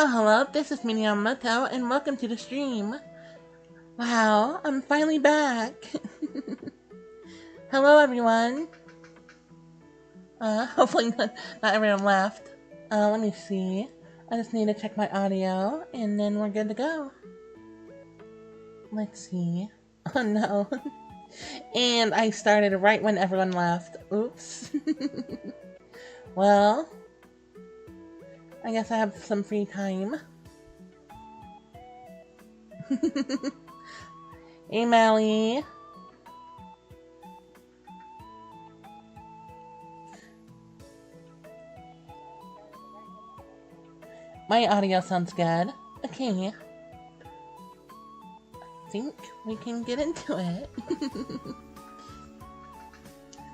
Hello, this is Minamoto, and welcome to the stream. Wow, I'm finally back. Hello, everyone. Hopefully not everyone left. Let me see. I just need to check my audio, and then we're good to go. Let's see. Oh no. And I started right when everyone left. Oops. Well, I guess I have some free time. Hey, Mally. My audio sounds good. Okay. I think we can get into it.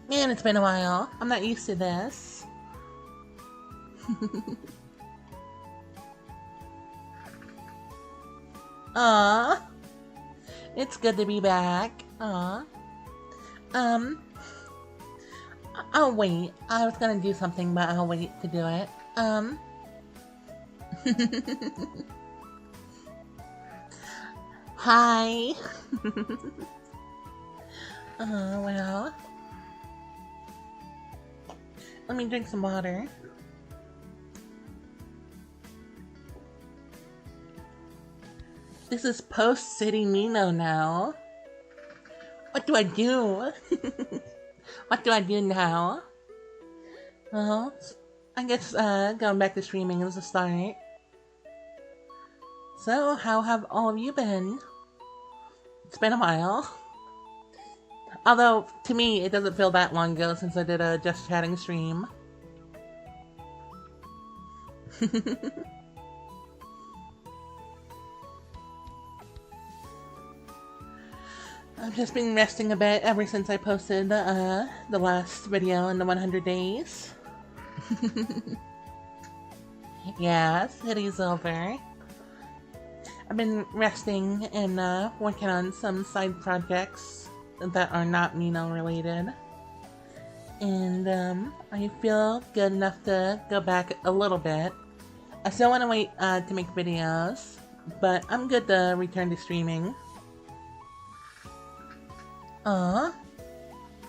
Man, it's been a while. I'm not used to this. Aww. It's good to be back. Aww. I'll wait. I was gonna do something, but I'll wait to do it. Hi. Well. Let me drink some water. This is post-City Nino now. What do I do? What do I do now? Well, I guess going back to streaming is a start. So, how have all of you been? It's been a while. Although, to me, it doesn't feel that long ago since I did a Just Chatting stream. I've just been resting a bit ever since I posted the last video in the 100 days. Yeah, city's over. I've been resting and working on some side projects that are not Nino related. And I feel good enough to go back a little bit. I still want to wait to make videos, but I'm good to return to streaming. Aww.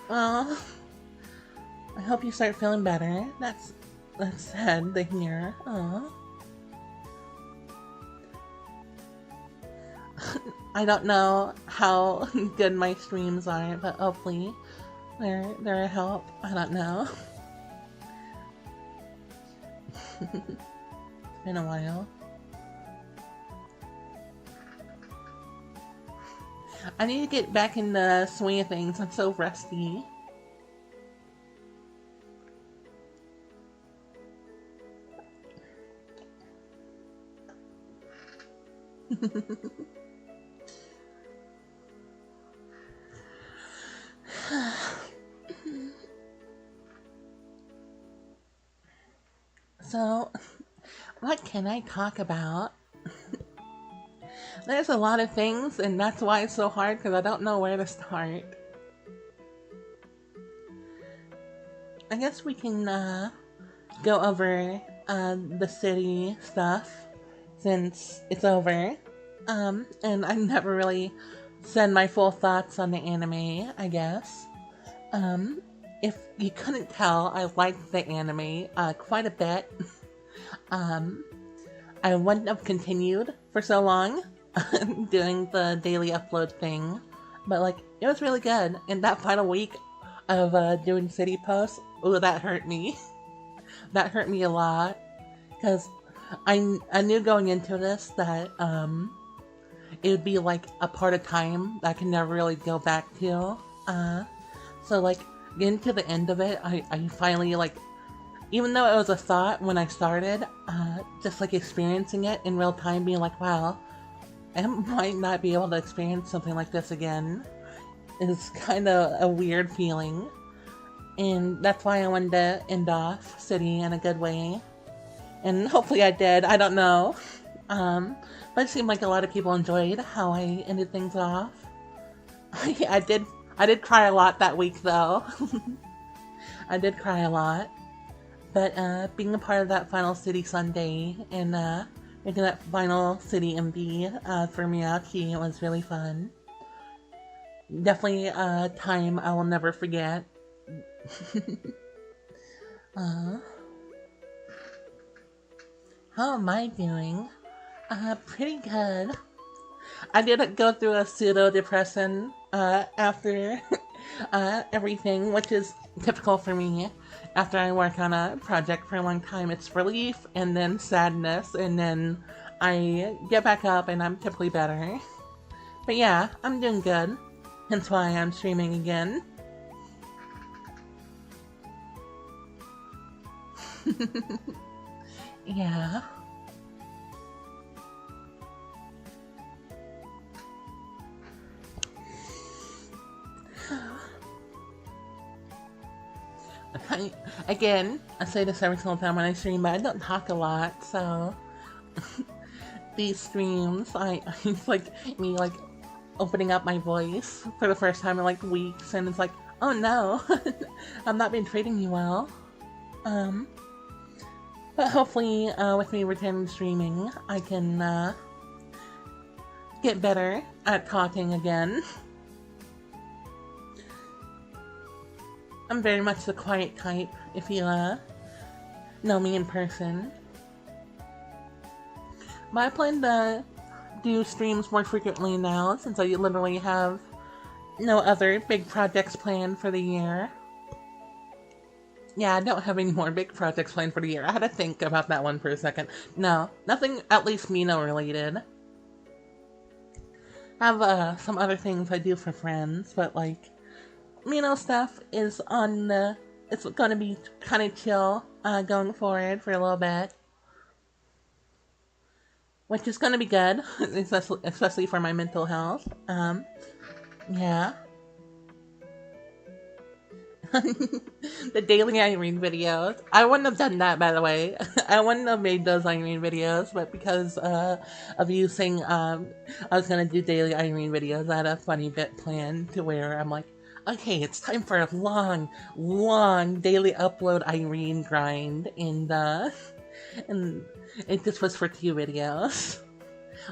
Well, I hope you start feeling better. That's sad to hear. Aww. I don't know how good my streams are, but hopefully they're a help. I don't know. It's been a while. I need to get back in the swing of things. I'm so rusty. So, what can I talk about? There's a lot of things, and that's why it's so hard, because I don't know where to start. I guess we can go over the city stuff, since it's over. And I've never really said my full thoughts on the anime, I guess. If you couldn't tell, I liked the anime quite a bit. I wouldn't have continued for so long doing the daily upload thing, but like it was really good. And that final week of doing city posts, ooh, that hurt me. That hurt me a lot because I knew going into this that it would be like a part of time that I can never really go back to. So like getting to the end of it, I finally like, even though it was a thought when I started, just like experiencing it in real time, being like, wow, I might not be able to experience something like this again, is kind of a weird feeling. And that's why I wanted to end off City in a good way. And hopefully I did, I don't know. But it seemed like a lot of people enjoyed how I ended things off. I did cry a lot that week though. I did cry a lot. But being a part of that final City Sunday and making that final city MV for Miyaki. It was really fun. Definitely a time I will never forget. How am I doing? Pretty good. I did go through a pseudo-depression after everything, which is typical for me. After I work on a project for a long time, it's relief, and then sadness, and then I get back up and I'm typically better. But yeah, I'm doing good. Hence why I'm streaming again. Yeah. Again, I say this every single time when I stream, but I don't talk a lot, so these streams, it's like me like opening up my voice for the first time in like weeks, and it's like, oh no, I'm not been treating you well. But hopefully, with me returning to streaming, I can get better at talking again. I'm very much the quiet type, if you know me in person. But I plan to do streams more frequently now, since I literally have no other big projects planned for the year. Yeah, I don't have any more big projects planned for the year. I had to think about that one for a second. No, nothing at least Mino related. I have some other things I do for friends, but like, Mino stuff is on the... It's gonna be kind of chill going forward for a little bit. Which is gonna be good, especially for my mental health. Yeah. The daily Irene videos. I wouldn't have done that, by the way. I wouldn't have made those Irene videos, but because of you saying I was gonna do daily Irene videos, I had a funny bit planned to where I'm like, okay, it's time for a long, long daily upload Irene grind, and it just was for 2 videos.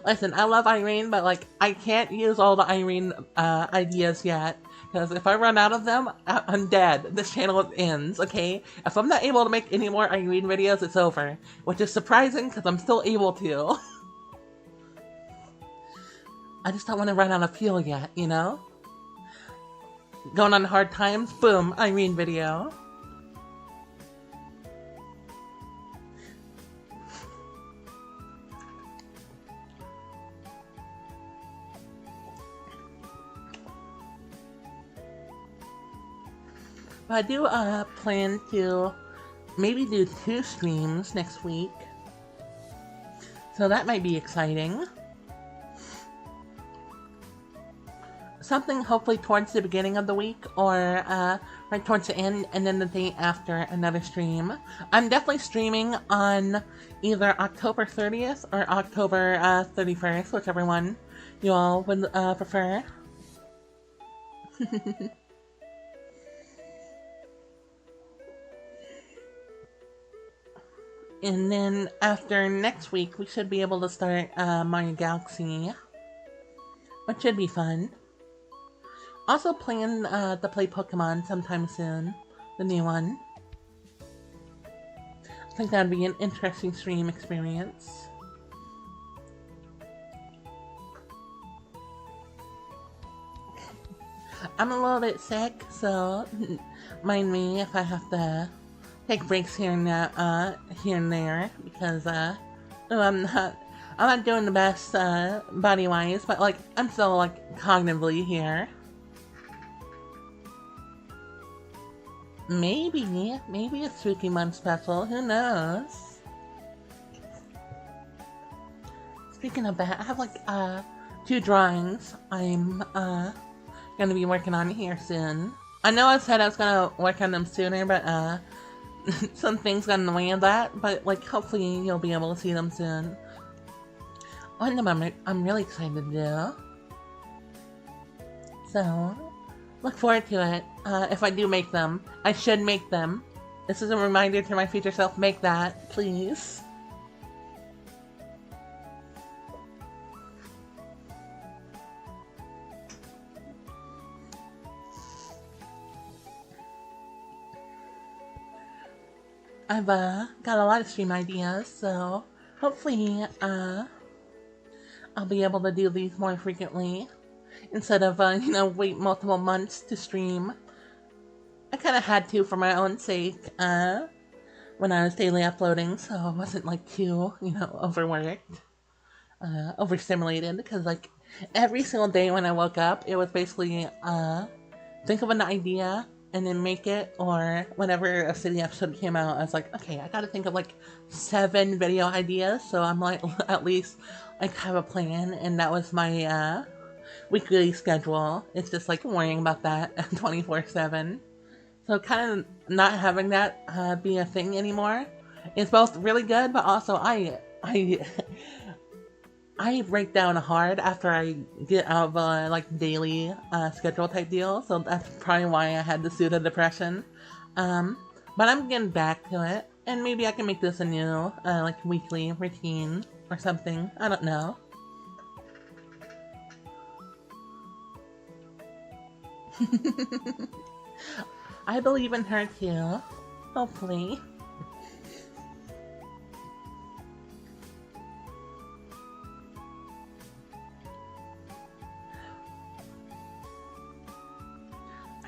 Listen, I love Irene, but like, I can't use all the Irene ideas yet. Because if I run out of them, I'm dead. This channel ends, okay? If I'm not able to make any more Irene videos, it's over. Which is surprising, because I'm still able to. I just don't want to run out of fuel yet, you know? Going on hard times, boom, Irene video. But I do plan to maybe do 2 streams next week. So that might be exciting. Something hopefully towards the beginning of the week, or right towards the end, and then the day after another stream. I'm definitely streaming on either October 30th or October 31st, whichever one you all would prefer. And then after next week, we should be able to start Mario Galaxy, which should be fun. Also plan to play Pokemon sometime soon, the new one. I think that'd be an interesting stream experience. I'm a little bit sick, so mind me if I have to take breaks here and there, because I'm not doing the best body-wise, but like I'm still like cognitively here. Maybe a Spooky Month special, who knows? Speaking of that, I have like 2 drawings I'm gonna be working on here soon. I know I said I was gonna work on them sooner, but some things got in the way of that, but like hopefully you'll be able to see them soon. One of them I'm really excited to do. So, look forward to it. If I do make them. I should make them. This is a reminder to my future self, make that, please. I've got a lot of stream ideas, so hopefully I'll be able to do these more frequently instead of wait multiple months to stream. I kind of had to for my own sake when I was daily uploading, so I wasn't like too overworked, overstimulated, because like every single day when I woke up, it was basically think of an idea and then make it, or whenever a city episode came out, I was like, okay, I gotta think of like 7 video ideas, so I'm like at least like have a plan, and that was my weekly schedule. It's just like worrying about that 24/7. So kind of not having that be a thing anymore is both really good, but also I I break down hard after I get out of a like daily schedule type deal, so that's probably why I had the pseudo depression. But I'm getting back to it, and maybe I can make this a new like weekly routine or something. I don't know. I believe in her too. Hopefully.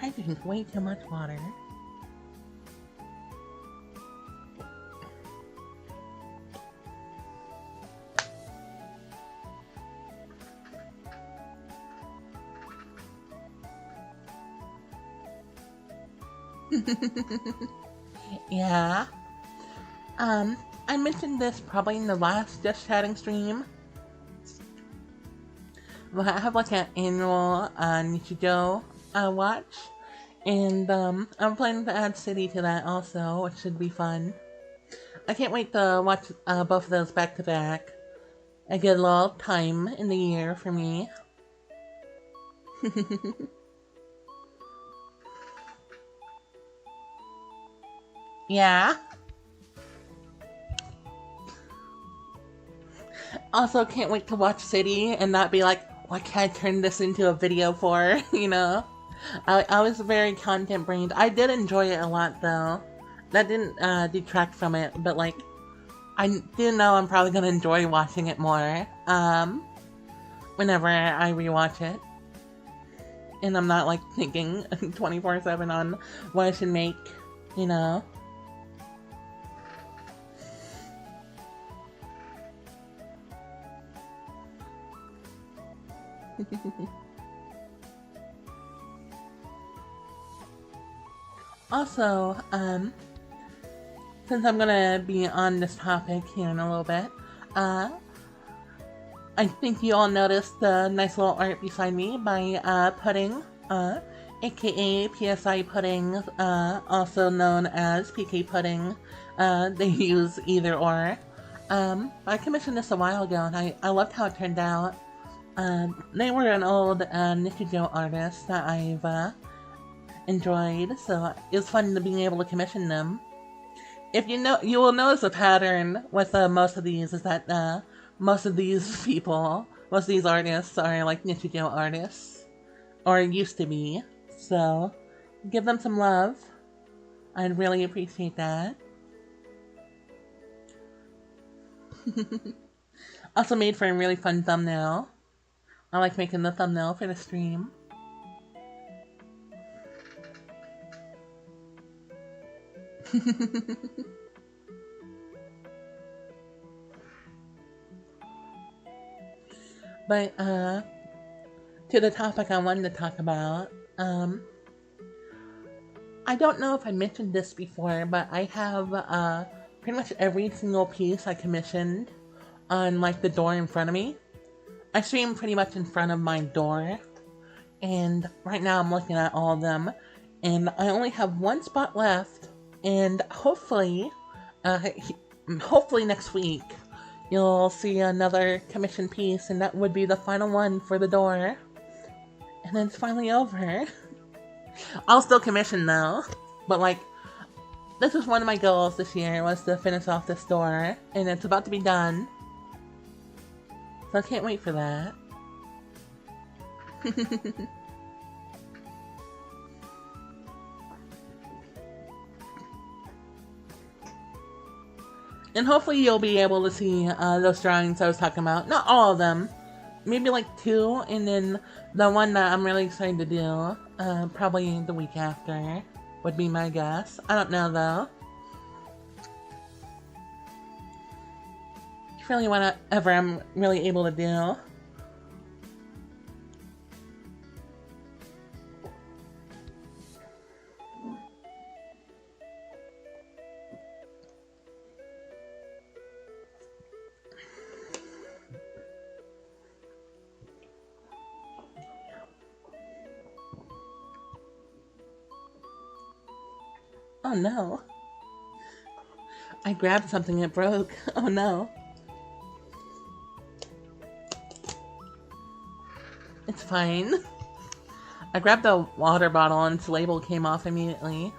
I drink way too much water. Yeah. I mentioned this probably in the last Just Chatting stream. But I have like an annual Nichijou watch. And I'm planning to add City to that also, which should be fun. I can't wait to watch both of those back to back. A good little time in the year for me. Yeah. Also, can't wait to watch City and not be like, what can I turn this into a video for, you know? I was very content brained. I did enjoy it a lot though. That didn't detract from it, but like, I do know I'm probably gonna enjoy watching it more, whenever I rewatch it. And I'm not like thinking 24/7 on what I should make, you know? Also, since I'm gonna be on this topic here in a little bit, I think you all noticed the nice little art beside me by Pudding, aka PSI Pudding, also known as PK Pudding. They use either or. I commissioned this a while ago and I loved how it turned out. They were an old Nichijou artist that I've enjoyed, so it was fun to being able to commission them. If you know, you will notice a pattern with most of these is that most of these people, most of these artists are like Nichijou artists, or used to be. So give them some love. I'd really appreciate that. Also made for a really fun thumbnail. I like making the thumbnail for the stream. But, to the topic I wanted to talk about, I don't know if I mentioned this before, but I have, pretty much every single piece I commissioned on, like, the door in front of me. I stream pretty much in front of my door, and right now I'm looking at all of them, and I only have one spot left, and hopefully next week, you'll see another commission piece, and that would be the final one for the door. And then it's finally over. I'll still commission though, but like, this was one of my goals this year, was to finish off this door, and it's about to be done. So I can't wait for that. And hopefully you'll be able to see those drawings I was talking about. Not all of them. Maybe like 2, and then the one that I'm really excited to do, probably the week after, would be my guess. I don't know though. It's really whatever I'm really able to do. Oh no. I grabbed something, it broke. Oh no. It's fine. I grabbed the water bottle and its label came off immediately.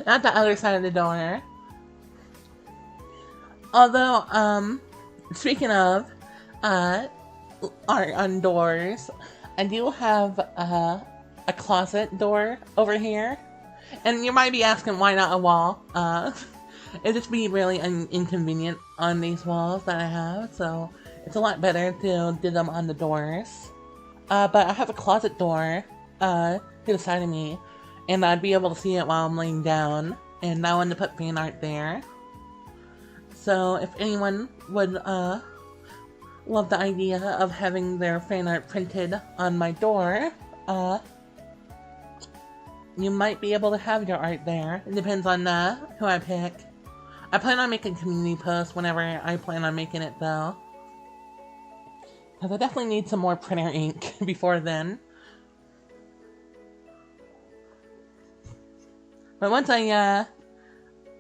Not the other side of the door. Although, speaking of art on doors, I do have a closet door over here. And you might be asking why not a wall. It'd just be really inconvenient on these walls that I have, so it's a lot better to do them on the doors. But I have a closet door to the side of me, and I'd be able to see it while I'm laying down, and I wanted to put fan art there. So if anyone would love the idea of having their fan art printed on my door, you might be able to have your art there. It depends on who I pick. I plan on making community posts whenever I plan on making it though. Because I definitely need some more printer ink before then. But once I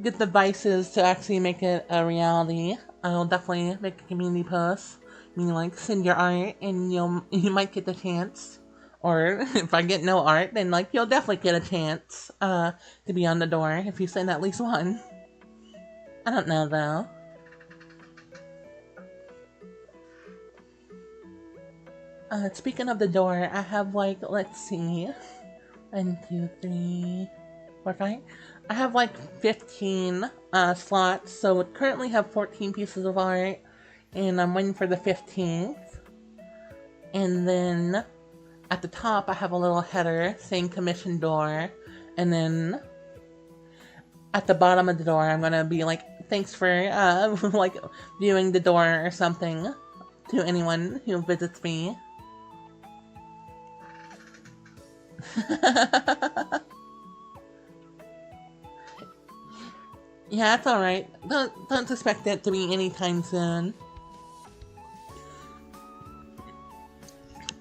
get the devices to actually make it a reality, I'll definitely make a community post. Meaning like send your art and you might get the chance. Or if I get no art, then like you'll definitely get a chance to be on the door if you send at least one. I don't know though. Speaking of the door, I have like, let's see, 1, 2, 3, 4, 5. I have like 15 slots, so I currently have 14 pieces of art, and I'm waiting for the 15th. And then at the top, I have a little header saying commission door, and then at the bottom of the door, I'm gonna be like, thanks for like viewing the door or something to anyone who visits me. Yeah, it's alright. Don't expect it to be anytime soon.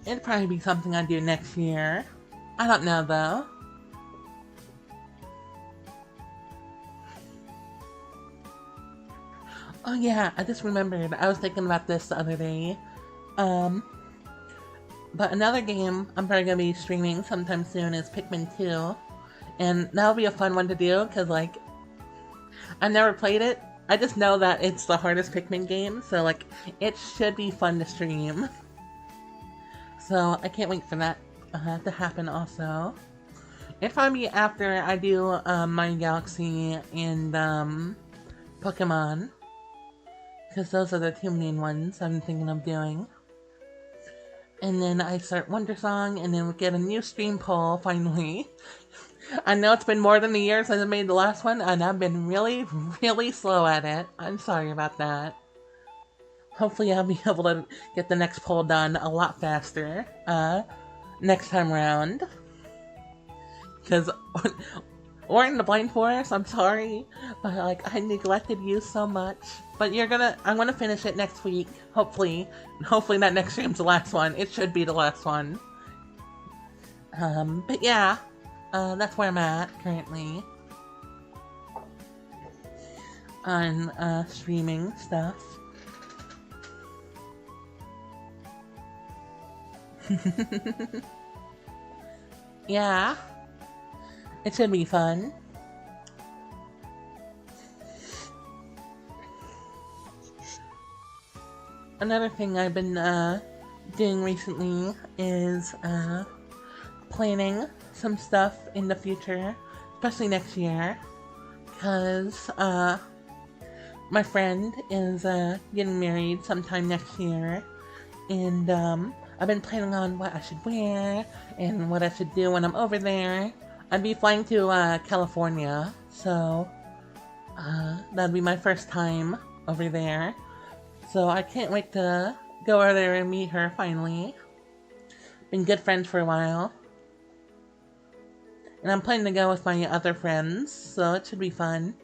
It'd probably be something I do next year. I don't know though. Oh yeah, I just remembered. I was thinking about this the other day. But another game I'm probably gonna be streaming sometime soon is Pikmin 2. And that'll be a fun one to do, because like, I've never played it. I just know that it's the hardest Pikmin game, so like, it should be fun to stream. So I can't wait for that to happen also. It'll probably be after I do Mario Galaxy and Pokemon. Because those are the 2 main ones I'm thinking of doing. And then I start Wonder Song, and then we get a new stream poll finally. I know it's been more than a year since I made the last one, and I've been really, really slow at it. I'm sorry about that. Hopefully I'll be able to get the next poll done a lot faster next time around. Because we're in the Blind Forest, I'm sorry, but like I neglected you so much. But I'm gonna finish it next week, hopefully. Hopefully that next stream's the last one. It should be the last one. But yeah, that's where I'm at currently. On streaming stuff. Yeah, it should be fun. another thing I've been doing recently is planning some stuff in the future, especially next year, because my friend is getting married sometime next year, and I've been planning on what I should wear and what I should do when I'm over there. I'd be flying to California, so that'd be my first time over there. So I can't wait to go over there and meet her finally. Been good friends for a while. And I'm planning to go with my other friends, so it should be fun.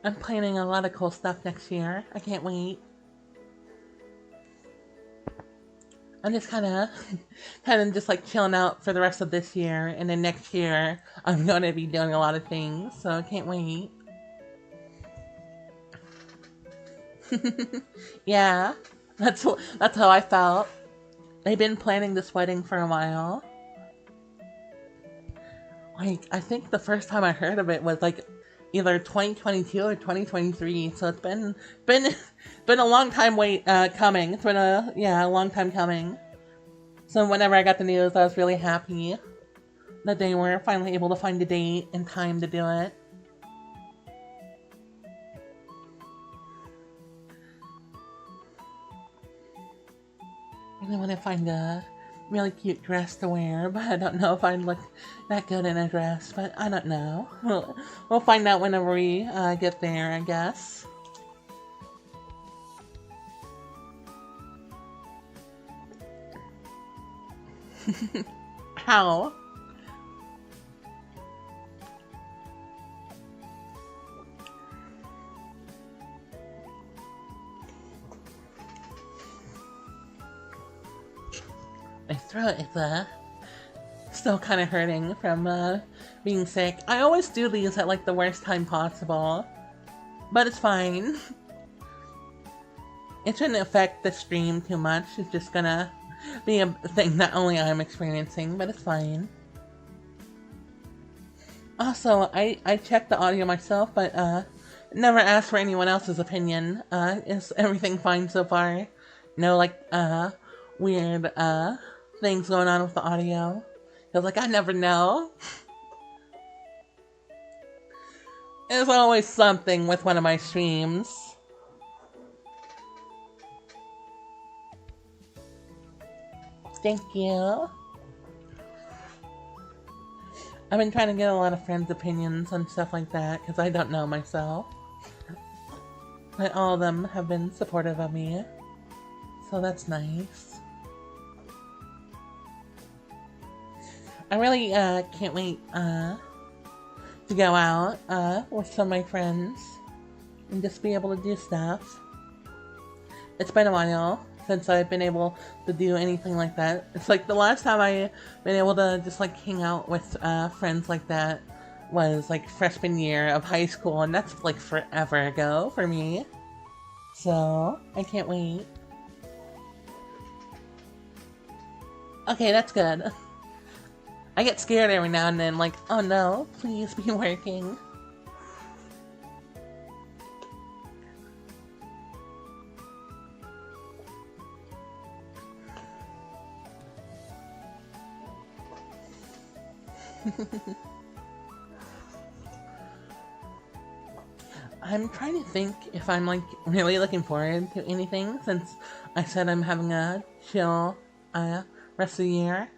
I'm planning a lot of cool stuff next year. I can't wait. I'm just kind of just like chilling out for the rest of this year, and then next year I'm going to be doing a lot of things, so I can't wait. Yeah, that's how I felt. I've been planning this wedding for a while. Like, I think the first time I heard of it was like either 2022 or 2023. So it's been been a long time coming. It's been a long time coming. So whenever I got the news, I was really happy that they were finally able to find a date and time to do it. And I want to find a really cute dress to wear, but I don't know if I'd look that good in a dress, but I don't know. We'll find out whenever we get there, I guess. How? My throat is still kind of hurting from being sick. I always do these at like the worst time possible, but it's fine. It shouldn't affect the stream too much. It's just gonna be a thing that only I'm experiencing, but it's fine. Also, I checked the audio myself, but never asked for anyone else's opinion. Is everything fine so far? No, like weird things going on with the audio. I was like, I never know. There's always something with one of my streams. Thank you. I've been trying to get a lot of friends' opinions on stuff like that, because I don't know myself. But all of them have been supportive of me. So that's nice. I really can't wait to go out with some of my friends and just be able to do stuff. It's been a while since I've been able to do anything like that. It's like the last time I've been able to just like hang out with friends like that was like freshman year of high school, and that's like forever ago for me. So I can't wait. Okay, that's good. I get scared every now and then, like, oh no, please be working. I'm trying to think if I'm like really looking forward to anything, since I said I'm having a chill rest of the year.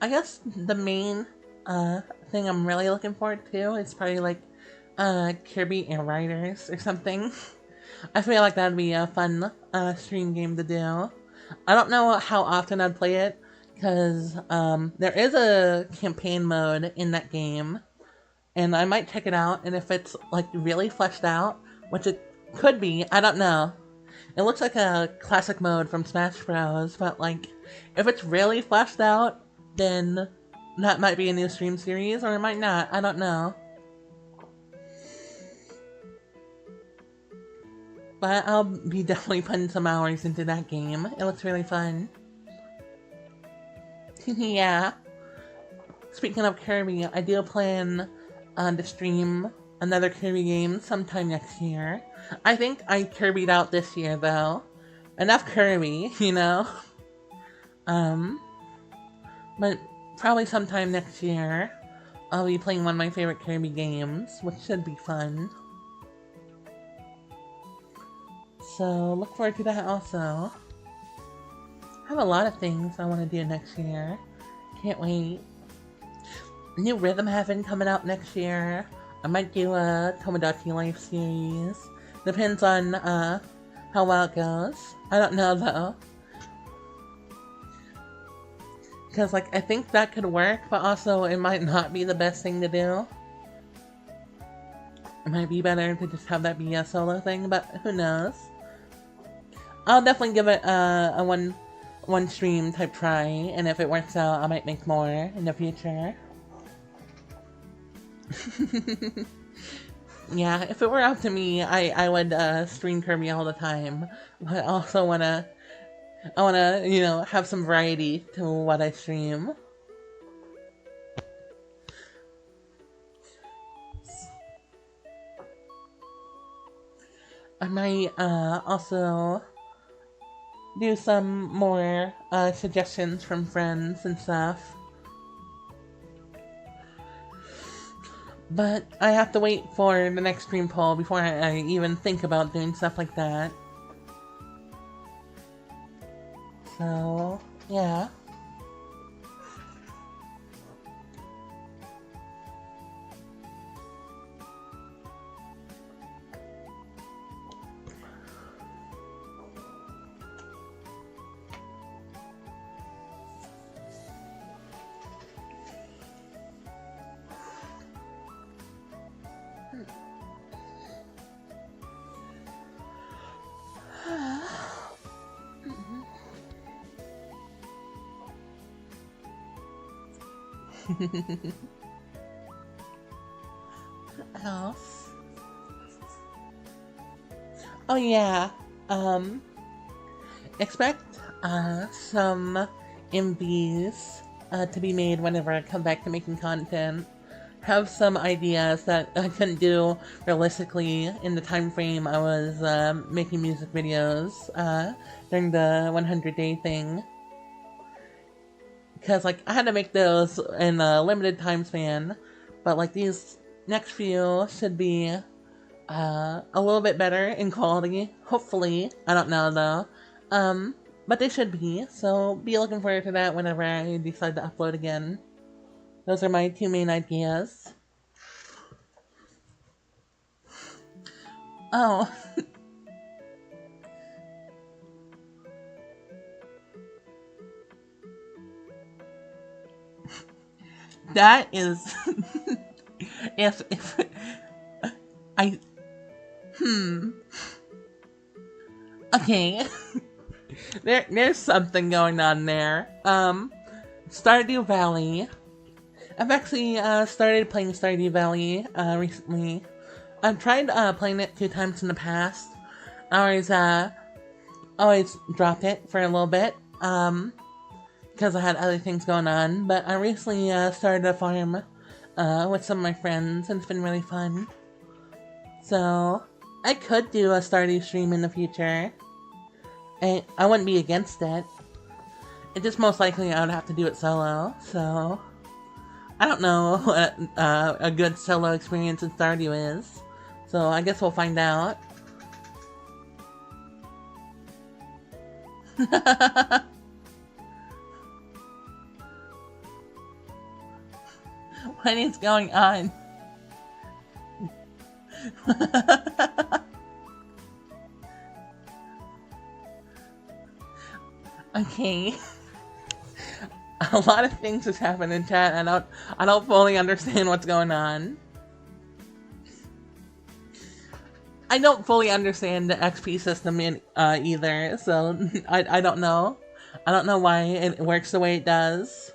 I guess the main thing I'm really looking forward to is probably like Kirby Air Riders or something. I feel like that'd be a fun stream game to do. I don't know how often I'd play it, because there is a campaign mode in that game, and I might check it out, and if it's like really fleshed out, which it could be, I don't know. It looks like a classic mode from Smash Bros, but like, if it's really fleshed out, then that might be a new stream series, or it might not, I don't know. But I'll be definitely putting some hours into that game. It looks really fun. Yeah. Speaking of Kirby, I do plan to stream another Kirby game sometime next year. I think I Kirby'd out this year though. Enough Kirby, you know? But probably sometime next year, I'll be playing one of my favorite Kirby games, which should be fun. So, look forward to that also. I have a lot of things I want to do next year. Can't wait. New Rhythm Heaven coming out next year. I might do a Tomodachi Life series. Depends on how well it goes. I don't know though. Because like I think that could work, but also it might not be the best thing to do. It might be better to just have that be a solo thing, but who knows. I'll definitely give it a one stream type try, and if it works out, I might make more in the future. Yeah, if it were up to me, I would stream Kirby all the time, but I also wanna, you know, have some variety to what I stream. I might also do some more suggestions from friends and stuff. But I have to wait for the next stream poll before I even think about doing stuff like that. So, yeah. Else? Oh yeah, expect some MVs to be made whenever I come back to making content. Have some ideas that I couldn't do realistically in the time frame I was making music videos during the 100-day thing. Because, like, I had to make those in a limited time span, but, like, these next few should be a little bit better in quality. Hopefully. I don't know, though. But they should be, so be looking forward to that whenever I decide to upload again. Those are my two main ideas. Oh. That is... if I... Okay. There's something going on there. Stardew Valley. I've actually started playing Stardew Valley recently. I've tried playing it 2 times in the past. I always drop it for a little bit because I had other things going on. But I recently started a farm with some of my friends, and it's been really fun. So I could do a Stardew stream in the future. I wouldn't be against it. It just most likely I would have to do it solo, so... I don't know what a good solo experience in Stardew is, so I guess we'll find out. What is going on? Okay. A lot of things just happen in chat, and I don't fully understand what's going on. I don't fully understand the XP system either, so I don't know. I don't know why it works the way it does.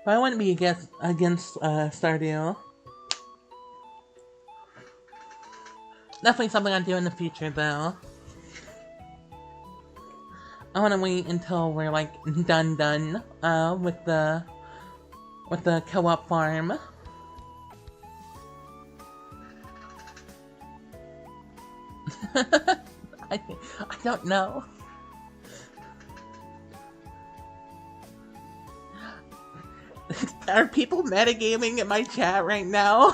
But I wouldn't be against Stardew. Definitely something I'll do in the future, though. I want to wait until we're like done with the co-op farm. I don't know. Are people metagaming in my chat right now?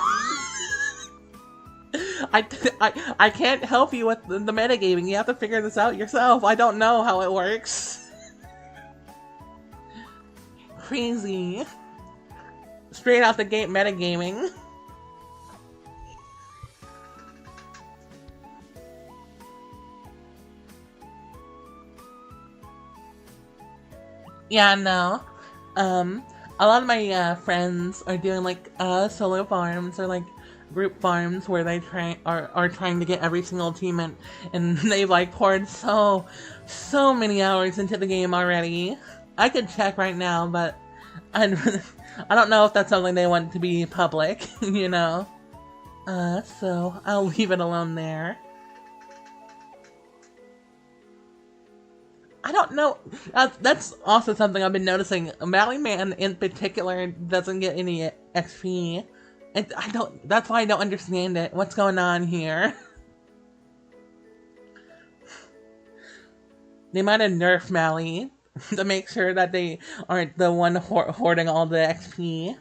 I can't help you with the metagaming. You have to figure this out yourself. I don't know how it works. Crazy. Straight out the gate metagaming. Yeah, no. A lot of my friends are doing like solo farms or like group farms where they are trying to get every single achievement, and they've like poured so many hours into the game already. I could check right now, but I don't know if that's something they want to be public, you know. So I'll leave it alone there. I don't know. That's also something I've been noticing. Mally-Man in particular doesn't get any XP. And I don't. That's why I don't understand it. What's going on here? They might have nerfed Mally to make sure that they aren't the one hoarding all the XP.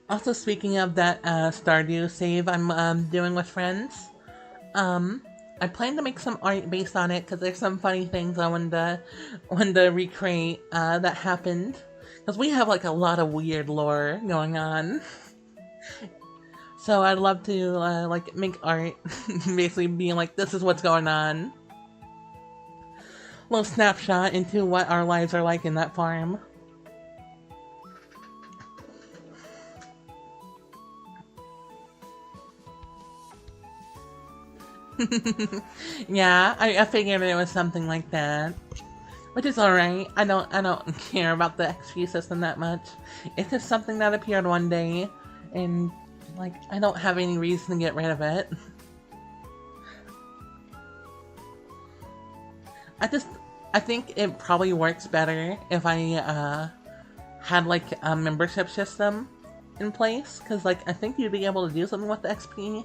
Also, speaking of that Stardew save I'm doing with friends, I plan to make some art based on it because there's some funny things I wanted to recreate that happened. Because we have like a lot of weird lore going on. So I'd love to like make art, basically being like, this is what's going on. Little snapshot into what our lives are like in that farm. Yeah, I figured it was something like that. Which is alright. I don't care about the XP system that much. It's just something that appeared one day, and like I don't have any reason to get rid of it. I think it probably works better if I had like a membership system in place, because like I think you'd be able to do something with the XP.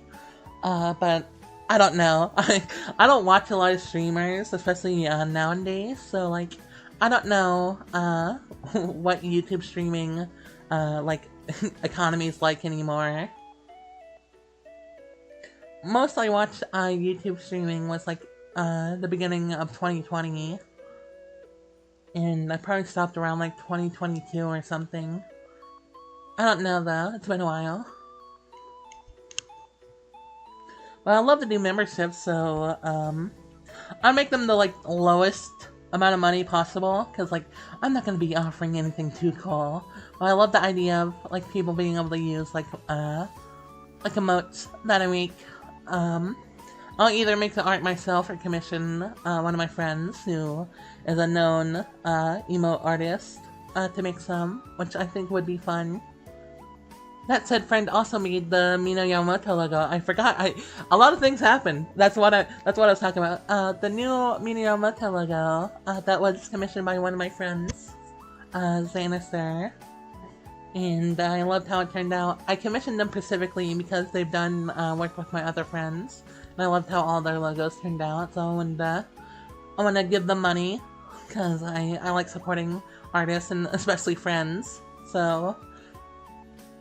But I don't know. I don't watch a lot of streamers, especially nowadays. So like, I don't know what YouTube streaming like economy is like anymore. Most I watched YouTube streaming was like the beginning of 2020, and I probably stopped around like 2022 or something. I don't know though. It's been a while. Well, I love to do memberships, so I make them the like lowest amount of money possible, because like I'm not gonna be offering anything too cool. But I love the idea of like people being able to use like emotes that I make. I'll either make the art myself or commission one of my friends who is a known emote artist to make some, which I think would be fun. That said friend also made the Mina Yamamoto logo. I forgot. A lot of things happened. That's what I was talking about. The new Mina Yamamoto logo that was commissioned by one of my friends, Xanister, and I loved how it turned out. I commissioned them specifically because they've done work with my other friends, and I loved how all their logos turned out. So I want to give them money because I like supporting artists and especially friends. So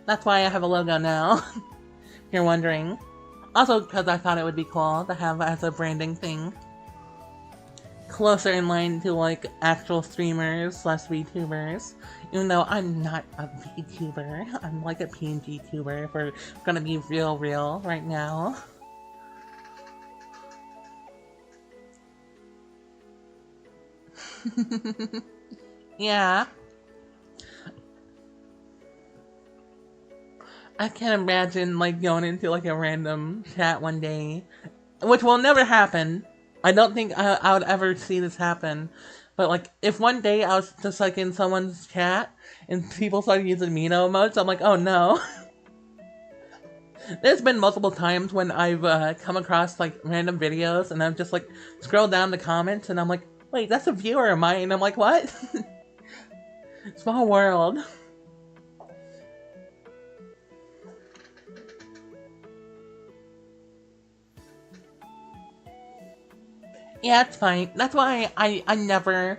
that's why I have a logo now, if you're wondering. Also because I thought it would be cool to have as a branding thing. Closer in line to like actual streamers / VTubers. Even though I'm not a VTuber, I'm like a PNG tuber if we're gonna be real right now. Yeah. I can't imagine like going into like a random chat one day, which will never happen. I don't think I would ever see this happen. But like, if one day I was just like in someone's chat and people started using Mino emotes, I'm like, oh no. There's been multiple times when I've come across like random videos and I've just like scrolled down the comments and I'm like, wait, that's a viewer of mine. And I'm like, what? Small world. Yeah, it's fine. That's why I never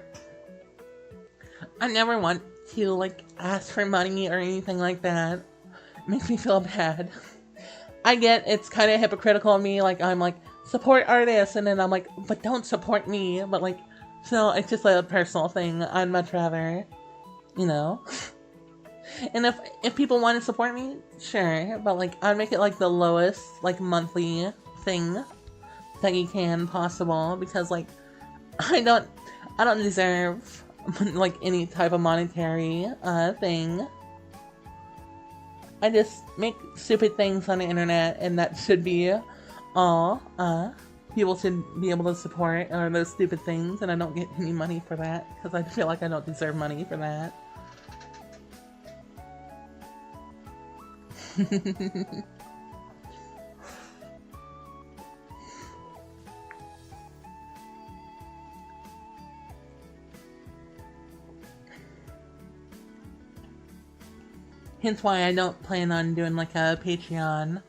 want to like ask for money or anything like that. It makes me feel bad. I get it's kind of hypocritical of me, like I'm like support artists, and then I'm like, but don't support me. But like, so it's just a personal thing. I'd much rather, you know. And if people want to support me, sure. But like, I'd make it like the lowest like monthly thing that you can possible, because like I don't deserve like any type of monetary thing. I just make stupid things on the internet, and that should be all people should be able to support, or those stupid things, and I don't get any money for that because I feel like I don't deserve money for that. Hence why I don't plan on doing like a Patreon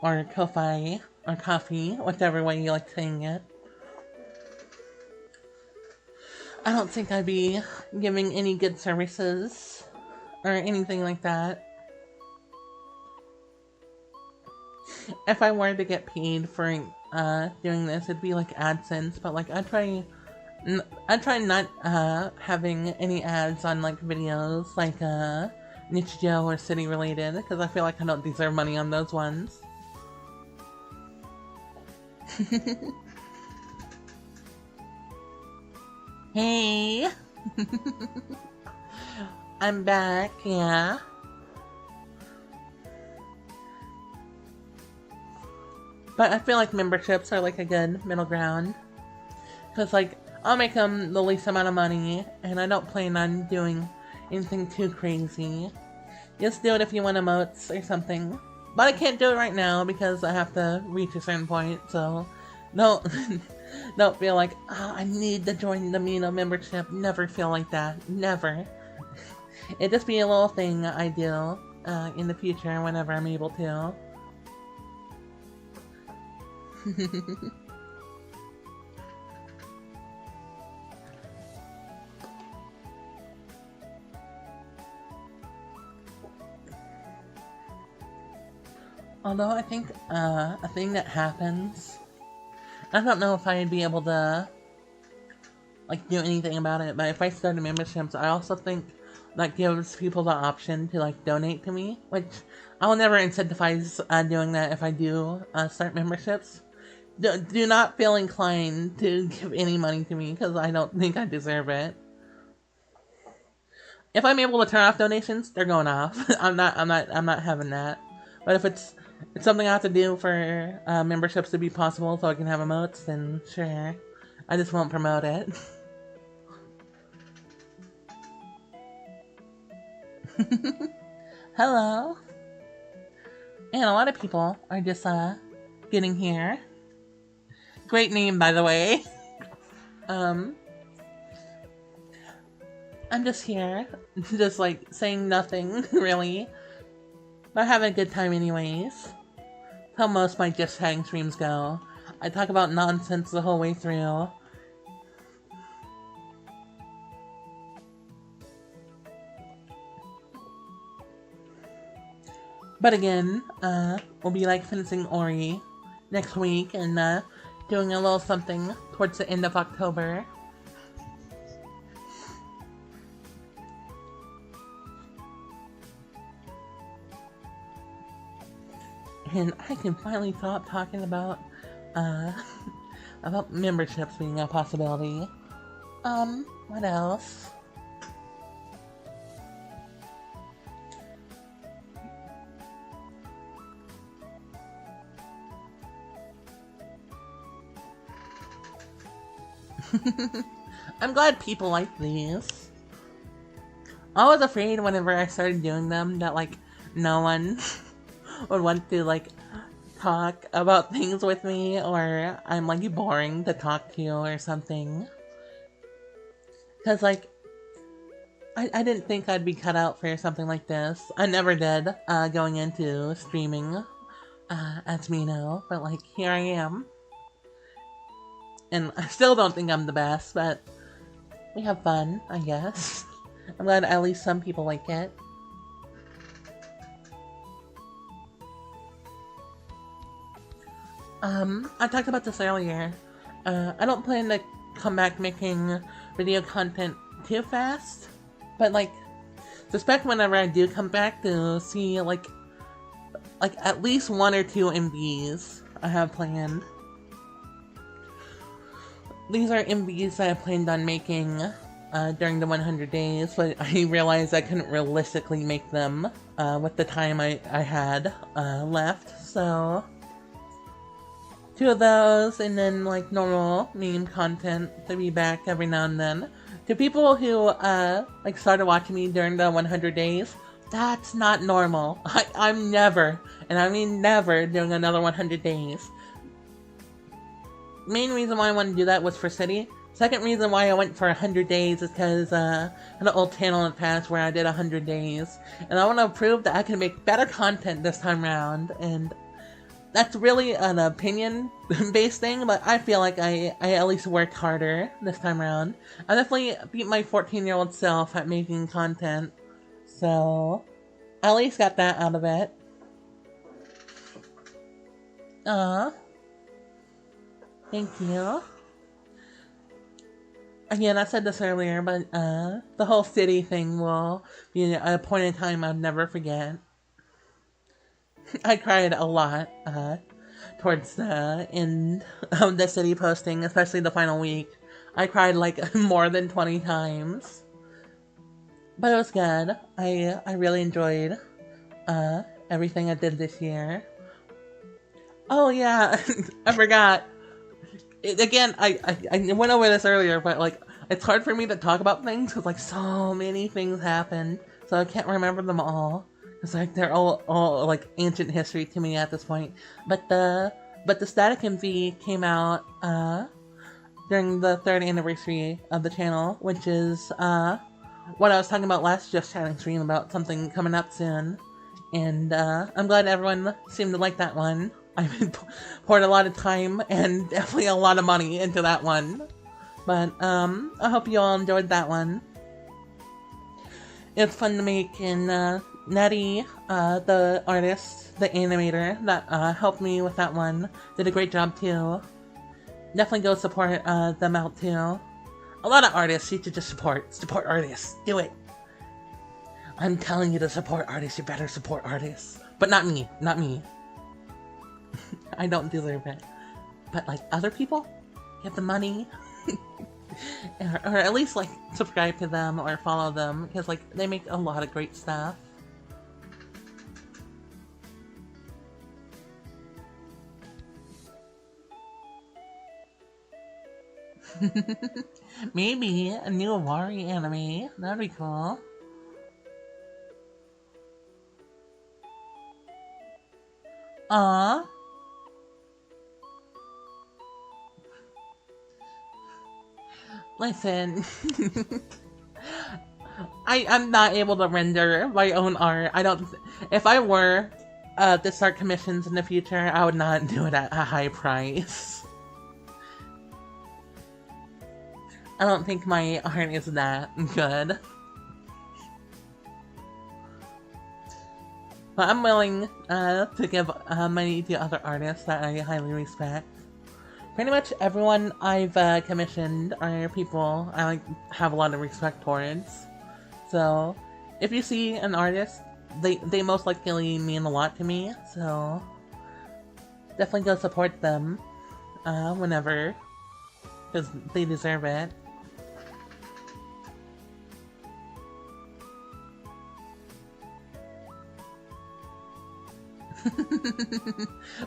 or Ko-Fi or Coffee, whichever way you like saying it. I don't think I'd be giving any good services or anything like that. If I were to get paid for doing this, it'd be like AdSense, but like I try not having any ads on like videos like Nichijou or City related, because I feel like I don't deserve money on those ones. Hey! I'm back, yeah. But I feel like memberships are like a good middle ground. Because like, I'll make them the least amount of money, and I don't plan on doing anything too crazy. Just do it if you want emotes or something. But I can't do it right now because I have to reach a certain point, so don't don't feel like, oh, I need to join the Mino membership. Never feel like that. Never. It'd just be a little thing I do in the future whenever I'm able to. Although I think a thing that happens, I don't know if I'd be able to like do anything about it, but if I started memberships, I also think that gives people the option to like donate to me, which I will never incentivize doing that if I do start memberships. Do not feel inclined to give any money to me because I don't think I deserve it. If I'm able to turn off donations, they're going off. I'm not having that. But if it's something I have to do for memberships to be possible so I can have emotes, then sure. I just won't promote it. Hello. And a lot of people are just getting here. Great name, by the way. I'm just here, just like saying nothing, really. But having a good time anyways. That's how most of my just chatting streams go. I talk about nonsense the whole way through. But again, we'll be like finishing Ori next week and doing a little something towards the end of October. And I can finally stop talking about memberships being a possibility. What else? I'm glad people like these. I was afraid whenever I started doing them that, like, no one would want to, like, talk about things with me, or I'm, like, boring to talk to or something. Because, like, I didn't think I'd be cut out for something like this. I never did, going into streaming, as we know, but, like, here I am. And I still don't think I'm the best, but we have fun, I guess. I'm glad at least some people like it. I talked about this earlier. I don't plan to come back making video content too fast, but, like, suspect whenever I do come back to see, like at least 1 or 2 MVs I have planned. These are MVs that I planned on making during the 100 days, but I realized I couldn't realistically make them with the time I had left, so 2 of those, and then, like, normal meme content to be back every now and then. To people who like started watching me during the 100 days, that's not normal. I'm never, and I mean never, doing another 100 days. Main reason why I wanted to do that was for City. Second reason why I went for 100 days is because I had an old channel in the past where I did 100 days. And I want to prove that I can make better content this time around. And that's really an opinion-based thing, but I feel like I at least worked harder this time around. I definitely beat my 14-year-old self at making content. So, I at least got that out of it. Thank you. Again, I said this earlier, but the whole city thing will be a point in time I'll never forget. I cried a lot towards the end of the city posting, especially the final week. I cried like more than 20 times. But it was good. I really enjoyed everything I did this year. Oh yeah, I forgot. Again, I went over this earlier, but, like, it's hard for me to talk about things because, like, so many things happened, so I can't remember them all. It's like they're all like ancient history to me at this point. But the Static MV came out during the 3rd anniversary of the channel, which is what I was talking about last Just Chatting stream about something coming up soon. And I'm glad everyone seemed to like that one. I've poured a lot of time and definitely a lot of money into that one. But, I hope you all enjoyed that one. It's fun to make, and, Nettie, the artist, the animator that, helped me with that one, did a great job too. Definitely go support, them out too. A lot of artists you should just support artists. Do it! I'm telling you to support artists, you better support artists. But not me. I don't deserve it. But, like, other people? Get the money. or at least, like, subscribe to them or follow them. Because, like, they make a lot of great stuff. Maybe a new Awari anime. That'd be cool. Aww. Listen, I'm not able to render my own art. If I were to start commissions in the future, I would not do it at a high price. I don't think my art is that good. But I'm willing to give money to other artists that I highly respect. Pretty much everyone I've commissioned are people I like have a lot of respect towards. So, if you see an artist, they most likely mean a lot to me, so definitely go support them whenever, because they deserve it.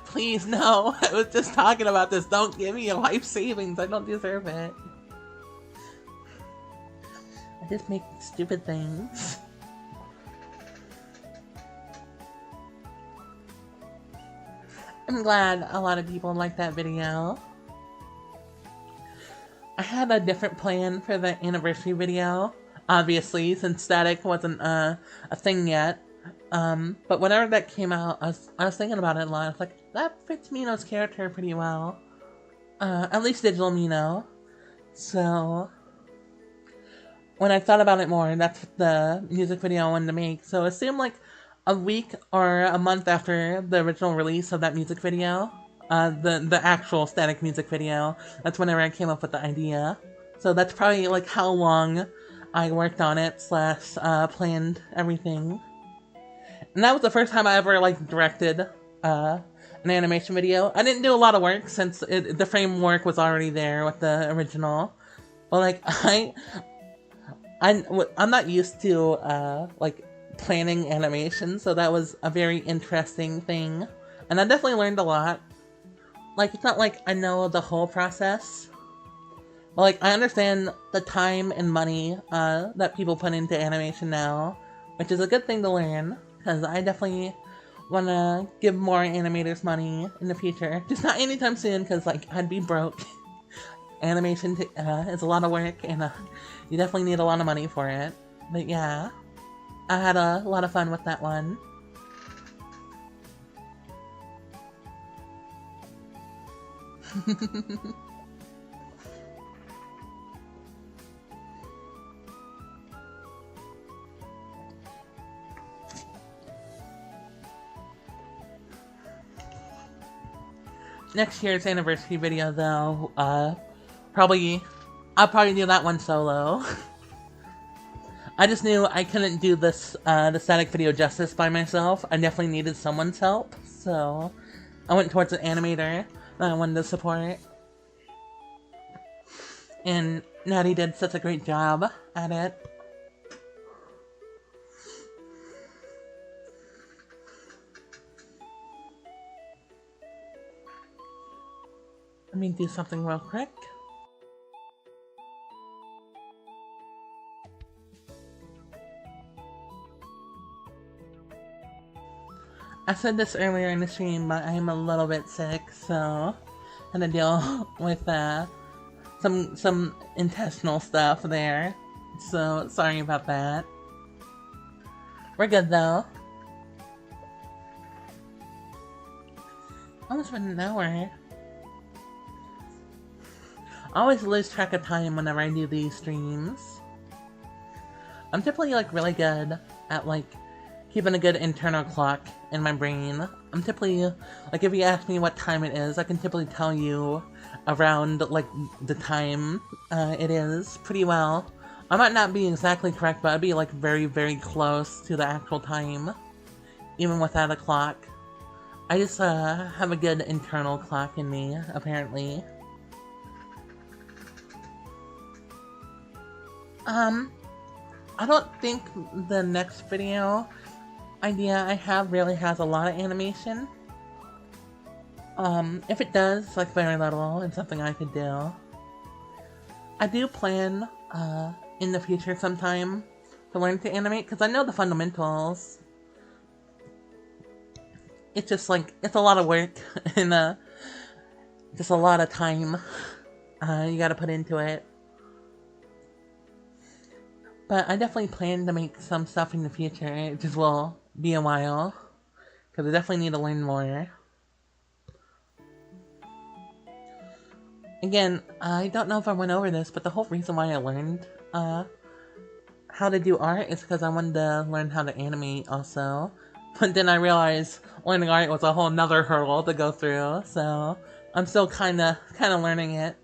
Please, no. I was just talking about this. Don't give me a life savings. I don't deserve it. I just make stupid things. I'm glad a lot of people liked that video. I had a different plan for the anniversary video, obviously, since static wasn't a thing yet. But whenever that came out, I was thinking about it a lot. I was like, that fits Mino's character pretty well. At least digital Mino. So when I thought about it more, that's the music video I wanted to make. So it seemed like a week or a month after the original release of that music video, the actual static music video, that's whenever I came up with the idea. So that's probably like how long I worked on it / planned everything. And that was the first time I ever like directed an animation video. I didn't do a lot of work since the framework was already there with the original. But like I'm not used to like planning animation, so that was a very interesting thing. And I definitely learned a lot. Like, it's not like I know the whole process. But like, I understand the time and money that people put into animation now, which is a good thing to learn, because I definitely want to give more animators money in the future. Just not anytime soon, because like, I'd be broke. Animation is a lot of work, and you definitely need a lot of money for it. But yeah, I had a lot of fun with that one. Next year's anniversary video, though, I'll probably do that one solo. I just knew I couldn't do this, the static video justice by myself. I definitely needed someone's help, so I went towards an animator that I wanted to support. And Natty did such a great job at it. Let me do something real quick. I said this earlier in the stream, but I am a little bit sick, so I had to deal with some intestinal stuff there. So sorry about that. We're good though. Almost been an hour. I always lose track of time whenever I do these streams. I'm typically like really good at like keeping a good internal clock in my brain. I'm typically, like, if you ask me what time it is, I can typically tell you around, like, the time it is pretty well. I might not be exactly correct, but I'd be, like, very, very close to the actual time, even without a clock. I just have a good internal clock in me, apparently. I don't think the next video idea I have really has a lot of animation. If it does, like very little, it's something I could do. I do plan, in the future sometime to learn to animate, because I know the fundamentals. It's just like, it's a lot of work, and just a lot of time you gotta put into it. But I definitely plan to make some stuff in the future. It just will be a while, because I definitely need to learn more. Again, I don't know if I went over this, but the whole reason why I learned how to do art is because I wanted to learn how to animate also. But then I realized learning art was a whole nother hurdle to go through, so I'm still kinda learning it.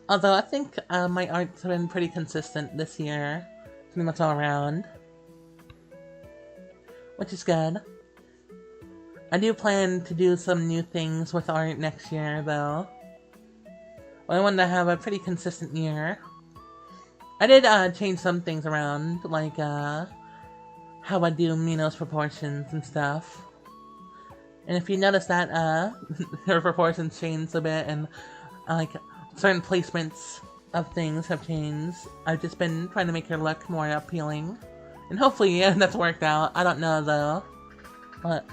Although I think my art's been pretty consistent this year, pretty much all around, which is good. I do plan to do some new things with art next year, though. I want to have a pretty consistent year. I did change some things around, like how I do Mino's proportions and stuff. And if you notice that her proportions changed a bit, and like certain placements of things have changed. I've just been trying to make her look more appealing. And hopefully that's worked out. I don't know though. But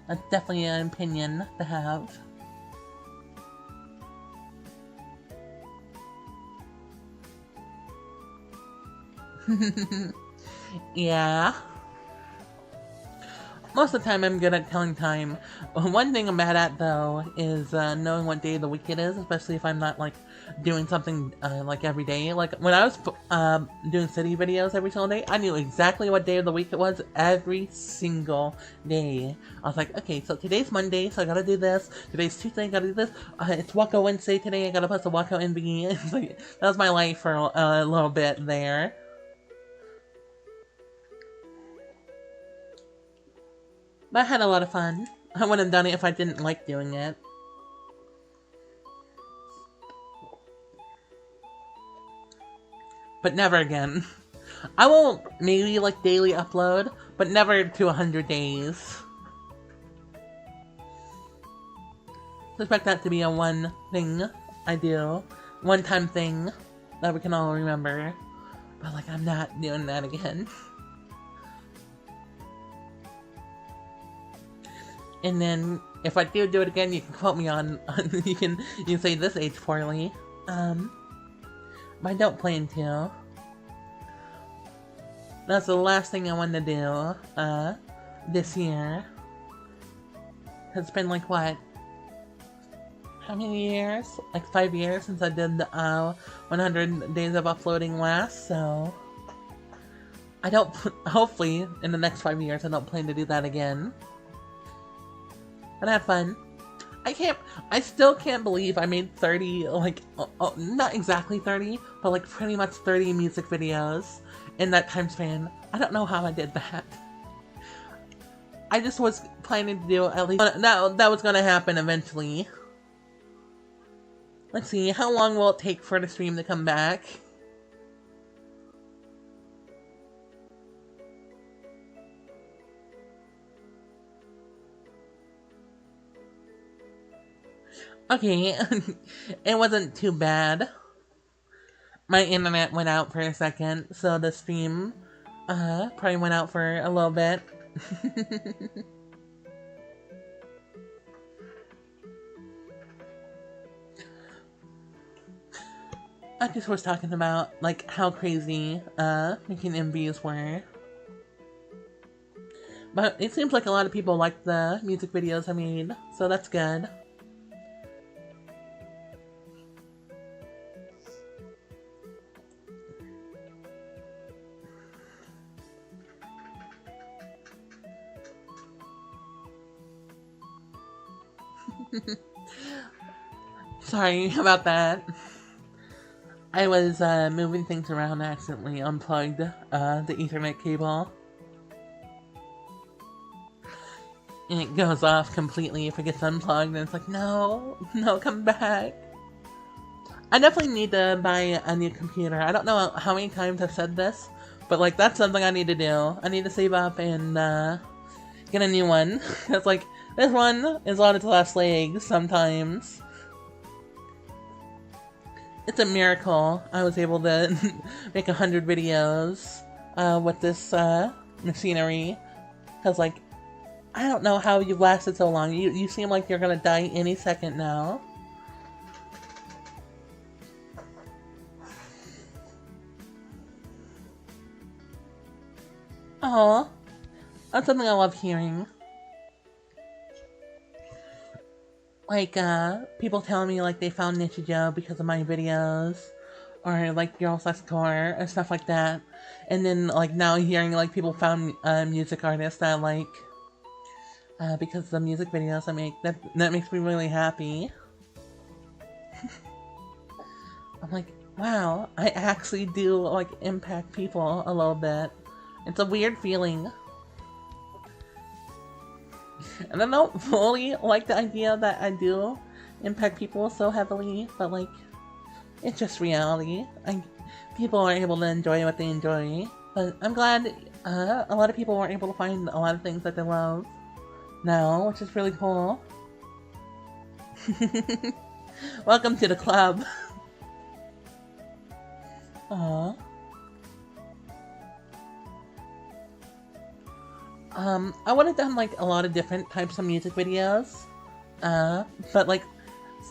that's definitely an opinion to have. Yeah. Most of the time I'm good at telling time. One thing I'm bad at though is knowing what day of the week it is, especially if I'm not like doing something like every day. Like when I was doing city videos every single day, I knew exactly what day of the week it was every single day. I was like, okay, so today's Monday, so I gotta do this. Today's Tuesday, I gotta do this. It's Waka Wednesday today, I gotta post a Waka NB. Like, that was my life for a little bit there. But I had a lot of fun. I wouldn't have done it if I didn't like doing it. But never again. I will maybe like daily upload, but never to 100 days. Expect that to be a one thing I do. One-time thing that we can all remember. But like, I'm not doing that again. And then, if I do it again, you can quote me on you can say this aged poorly. But I don't plan to. That's the last thing I want to do, this year. It's been like, what? How many years? Like 5 years since I did the, 100 days of uploading last, so... I don't, hopefully, in the next 5 years, I don't plan to do that again. But I had fun. I still can't believe I made 30, like, not exactly 30, but like pretty much 30 music videos in that time span. I don't know how I did that. I just was planning to do at least, that was gonna happen eventually. Let's see, how long will it take for the stream to come back? Okay, it wasn't too bad. My internet went out for a second, so the stream probably went out for a little bit. I just was talking about like how crazy making MVs were. But it seems like a lot of people like the music videos I made, so that's good. Sorry about that. I was moving things around and accidentally unplugged the Ethernet cable. And it goes off completely if it gets unplugged, and it's like, no, come back. I definitely need to buy a new computer. I don't know how many times I've said this, but like that's something I need to do. I need to save up and get a new one. It's like, this one is on its last legs sometimes. It's a miracle I was able to make 100 videos with this machinery. Because, like, I don't know how you've lasted so long. You seem like you're gonna die any second now. Aw, that's something I love hearing. Like, people telling me, like, they found Nichijou because of my videos, or, like, Girls Last Tour, and stuff like that. And then, like, now hearing, like, people found music artists that I like, because of the music videos I make. That makes me really happy. I'm like, wow, I actually do, like, impact people a little bit. It's a weird feeling. And I don't fully like the idea that I do impact people so heavily, but like, it's just reality. People are able to enjoy what they enjoy, but I'm glad a lot of people are able to find a lot of things that they love now, which is really cool. Welcome to the club. Aw. I would have done like a lot of different types of music videos, but like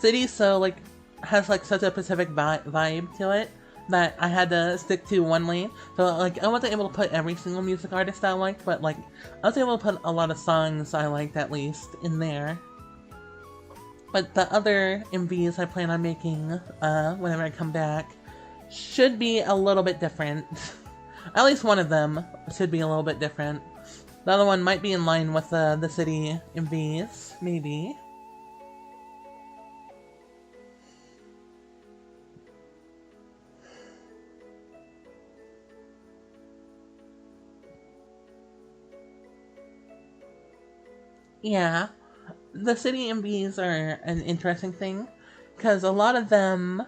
City So like has like such a specific vibe to it that I had to stick to one lane. So like I wasn't able to put every single music artist I liked, but like I was able to put a lot of songs I liked at least in there. But the other MVs I plan on making whenever I come back should be a little bit different. At least one of them should be a little bit different. The other one might be in line with the City MVs, maybe. Yeah, the City MVs are an interesting thing, because a lot of them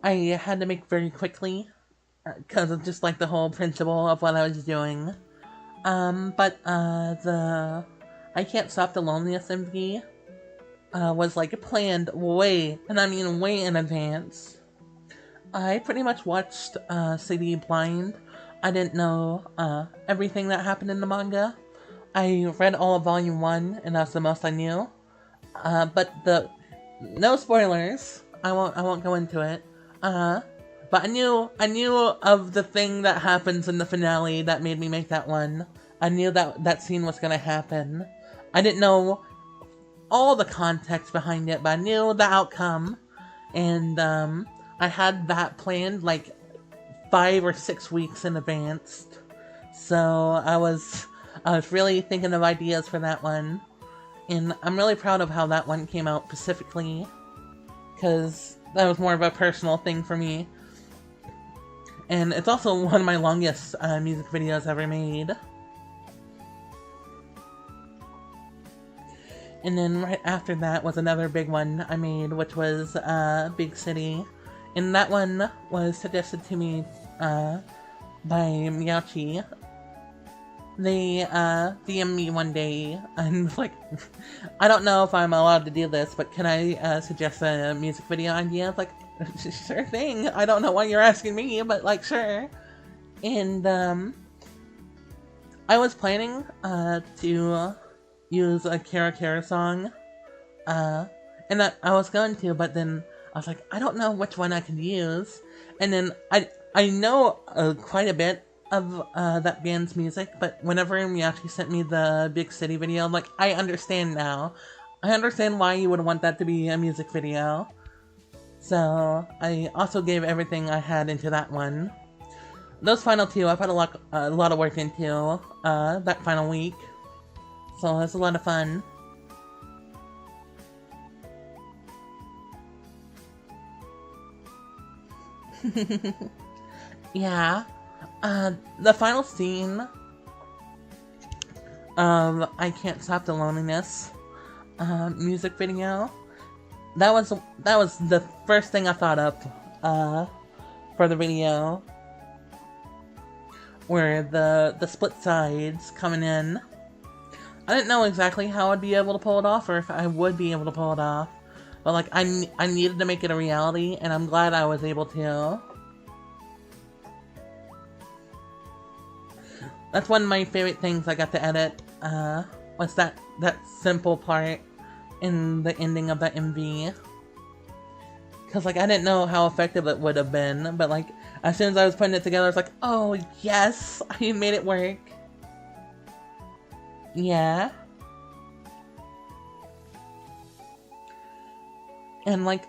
I had to make very quickly, because of just like the whole principle of what I was doing. But the I Can't Stop the Loneliness MV was like planned way, and I mean way in advance. I pretty much watched City blind. I didn't know everything that happened in the manga. I read all of Volume 1, and that's the most I knew. But no spoilers. I won't go into it. But I knew of the thing that happens in the finale that made me make that one. I knew that scene was gonna happen. I didn't know all the context behind it, but I knew the outcome. And I had that planned like 5 or 6 weeks in advance. So I was really thinking of ideas for that one. And I'm really proud of how that one came out specifically, because that was more of a personal thing for me. And it's also one of my longest music videos ever made. And then right after that was another big one I made, which was Big City. And that one was suggested to me by Miyachi. They DM'd me one day and was like, I don't know if I'm allowed to do this, but can I suggest a music video idea? I was like, sure thing. I don't know why you're asking me, but like, sure. And I was planning to use a Kara Kara song, and that I was going to, but then I was like, I don't know which one I could use. And then I know quite a bit of that band's music, but whenever Miyachi sent me the Big City video, I'm like, I understand now. I understand why you would want that to be a music video. So I also gave everything I had into that one. Those final two, I put a lot of work into that final week. So it was a lot of fun. Yeah. The final scene of I Can't Stop the Loneliness music video, that was the first thing I thought of for the video, where the split sides coming in. I didn't know exactly how I'd be able to pull it off, or if I would be able to pull it off, but like I needed to make it a reality, and I'm glad I was able to. That's one of my favorite things I got to edit, was that simple part in the ending of that MV. Cause like I didn't know how effective it would have been, but like as soon as I was putting it together, I was like, oh yes, I made it work. Yeah. And like,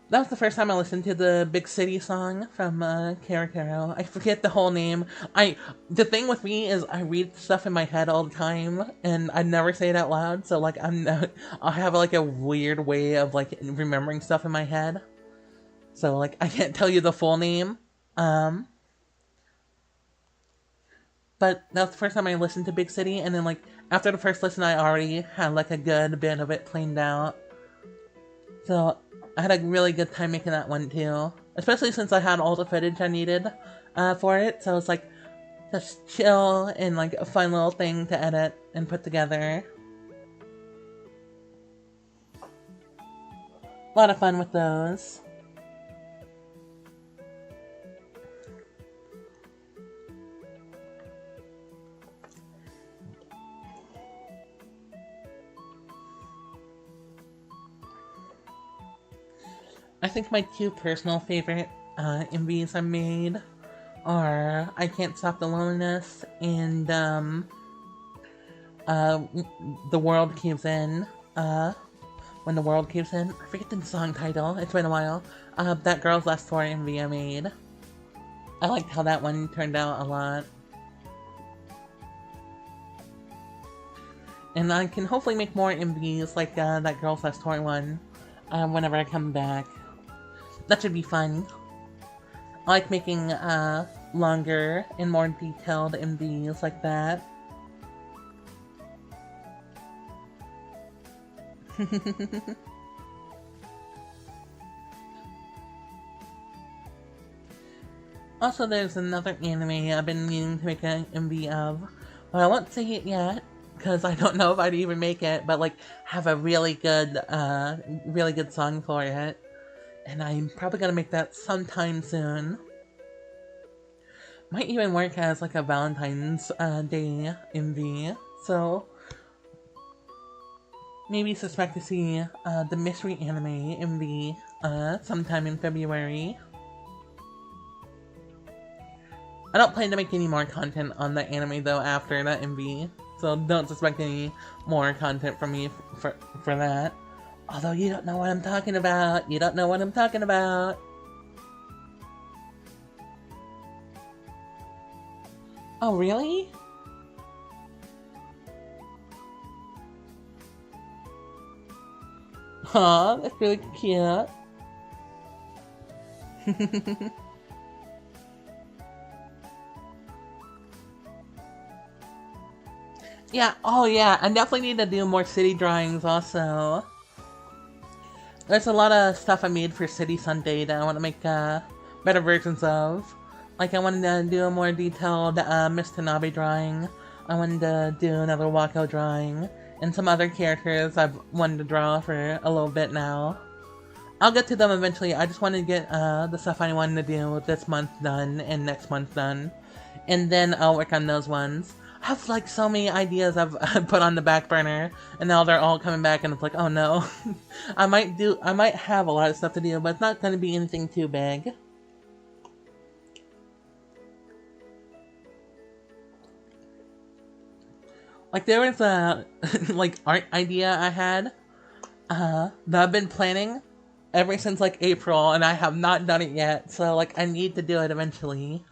that was the first time I listened to the Big City song from Kara Kara. I forget the whole name. The thing with me is I read stuff in my head all the time, and I never say it out loud. So like I have like a weird way of like remembering stuff in my head. So like I can't tell you the full name. But that was the first time I listened to Big City, and then like after the first listen, I already had like a good bit of it planned out. So I had a really good time making that one too, especially since I had all the footage I needed for it. So it's like just chill and like a fun little thing to edit and put together. A lot of fun with those. I think my two personal favorite MVs I made are I Can't Stop the Loneliness and uh, The World Caves In. When the World Caves In. I forget the song title. It's been a while. That Girl's Last Tour MV I made. I liked how that one turned out a lot. And I can hopefully make more MVs like that Girl's Last Tour one whenever I come back. That should be fun. I like making longer and more detailed MVs like that. Also, there's another anime I've been meaning to make an MV of, but I won't say it yet because I don't know if I'd even make it. But like, have a really good song for it, and I'm probably gonna make that sometime soon. Might even work as like a Valentine's Day MV, so maybe suspect to see the mystery anime MV sometime in February. I don't plan to make any more content on the anime though after that MV, so don't suspect any more content from me for that. Although you don't know what I'm talking about. You don't know what I'm talking about. Oh, really? Aw, that's really cute. Yeah, oh yeah, I definitely need to do more city drawings also. There's a lot of stuff I made for City Sunday that I want to make better versions of. Like, I wanted to do a more detailed Miss Tanabe drawing. I wanted to do another Wako drawing. And some other characters I've wanted to draw for a little bit now. I'll get to them eventually. I just wanted to get the stuff I wanted to do this month done and next month done. And then I'll work on those ones. I have like so many ideas I've put on the back burner, and now they're all coming back, and it's like, oh no. I might have a lot of stuff to do, but it's not going to be anything too big. Like, there was a like art idea I had that I've been planning ever since like April, and I have not done it yet. So like, I need to do it eventually.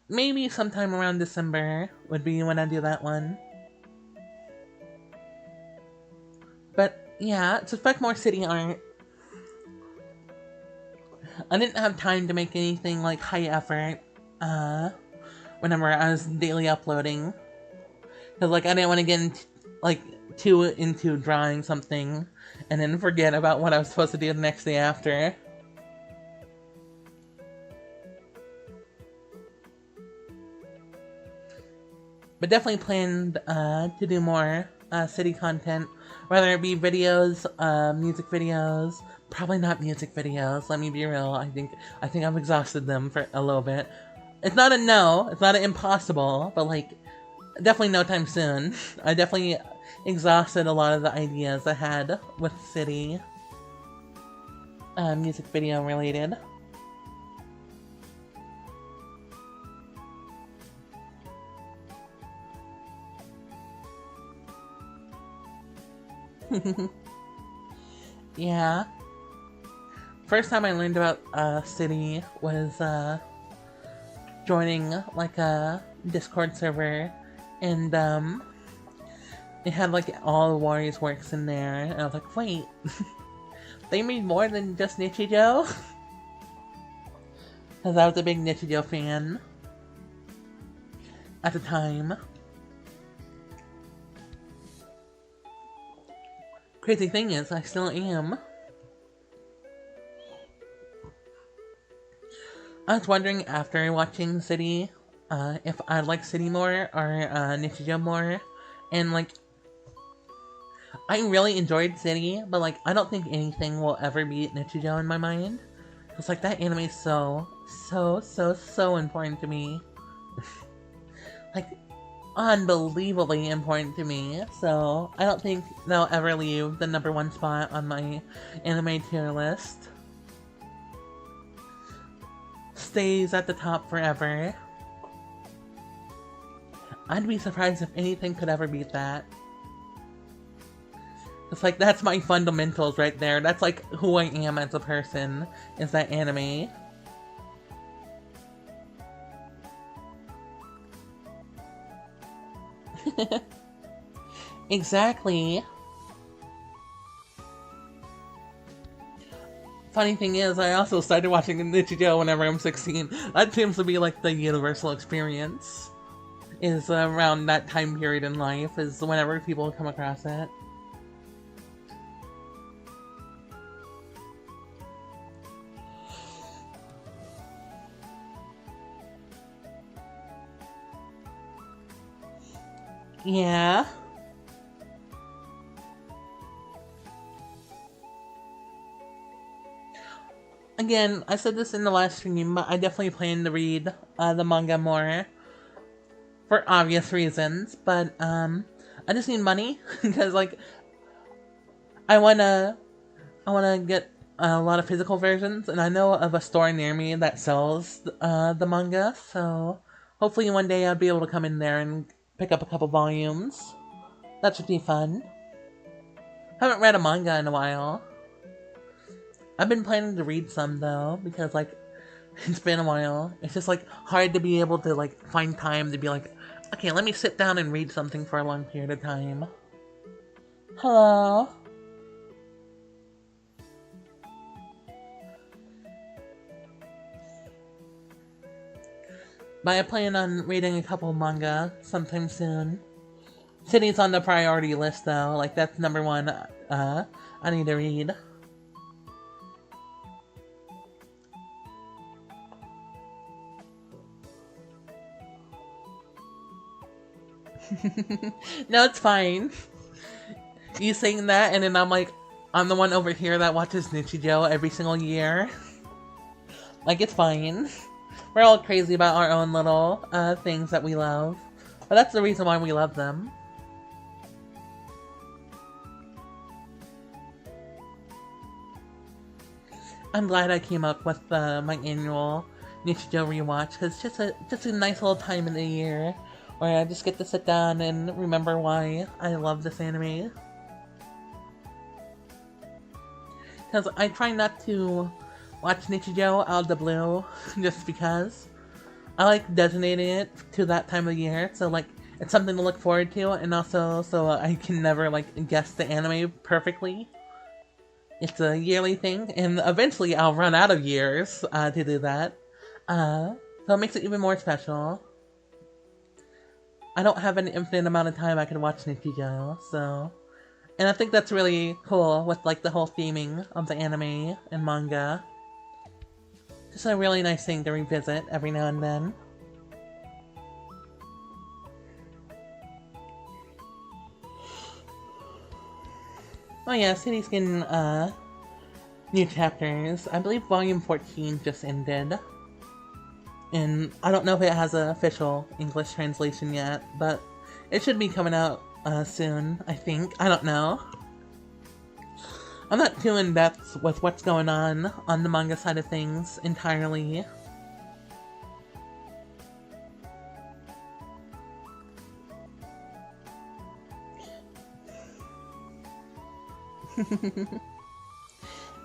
Maybe sometime around December would be when I do that one. But yeah, suspect more city art. I didn't have time to make anything like high effort whenever I was daily uploading. Cause like, I didn't want to get too into drawing something and then forget about what I was supposed to do the next day after. But definitely planned to do more city content, whether it be videos, music videos. Probably not music videos. Let me be real. I think I've exhausted them for a little bit. It's not a no. It's not an impossible. But like, definitely no time soon. I definitely exhausted a lot of the ideas I had with city music video related. Yeah. First time I learned about City was joining like a Discord server, and it had like all the Warriors works in there, and I was like, wait, they made more than just Nichijou? Because I was a big Nichijou fan at the time. Crazy thing is, I still am. I was wondering after watching City, if I like City more or Nichijou more, and like, I really enjoyed City, but like, I don't think anything will ever beat Nichijou in my mind. It's like, that anime is so important to me. Like, unbelievably important to me, so I don't think they'll ever leave the #1 spot on my anime tier list. Stays at the top forever. I'd be surprised if anything could ever beat that. It's like, that's my fundamentals right there. That's like who I am as a person, is that anime. Exactly. Funny thing is, I also started watching Nichijou whenever I'm 16. That seems to be like the universal experience. Is around that time period in life, is whenever people come across it. Yeah. Again, I said this in the last stream, but I definitely plan to read the manga more. For obvious reasons, but I just need money, because like, I wanna get a lot of physical versions, and I know of a store near me that sells the manga, so hopefully one day I'll be able to come in there and pick up a couple volumes. That should be fun. Haven't read a manga in a while. I've been planning to read some though, because like, it's been a while. It's just like hard to be able to like find time to be like, okay, let me sit down and read something for a long period of time. Hello. But I plan on reading a couple manga sometime soon. City's on the priority list though, like that's #1 I need to read. No, it's fine. You saying that, and then I'm like, I'm the one over here that watches Nichijou every single year. Like, it's fine. We're all crazy about our own little things that we love. But that's the reason why we love them. I'm glad I came up with my annual Nichijou rewatch, because it's just a nice little time in the year where I just get to sit down and remember why I love this anime. Because I try not to watch Nichijou out of the blue, just because. I like designating it to that time of year, so like, it's something to look forward to, and also so I can never like guess the anime perfectly. It's a yearly thing, and eventually I'll run out of years to do that. So it makes it even more special. I don't have an infinite amount of time I can watch Nichijou, so... And I think that's really cool with like the whole theming of the anime and manga. Just a really nice thing to revisit every now and then. Oh yeah, City's getting new chapters. I believe volume 14 just ended. And I don't know if it has an official English translation yet, but it should be coming out soon, I think. I don't know. I'm not too in-depth with what's going on the manga side of things entirely.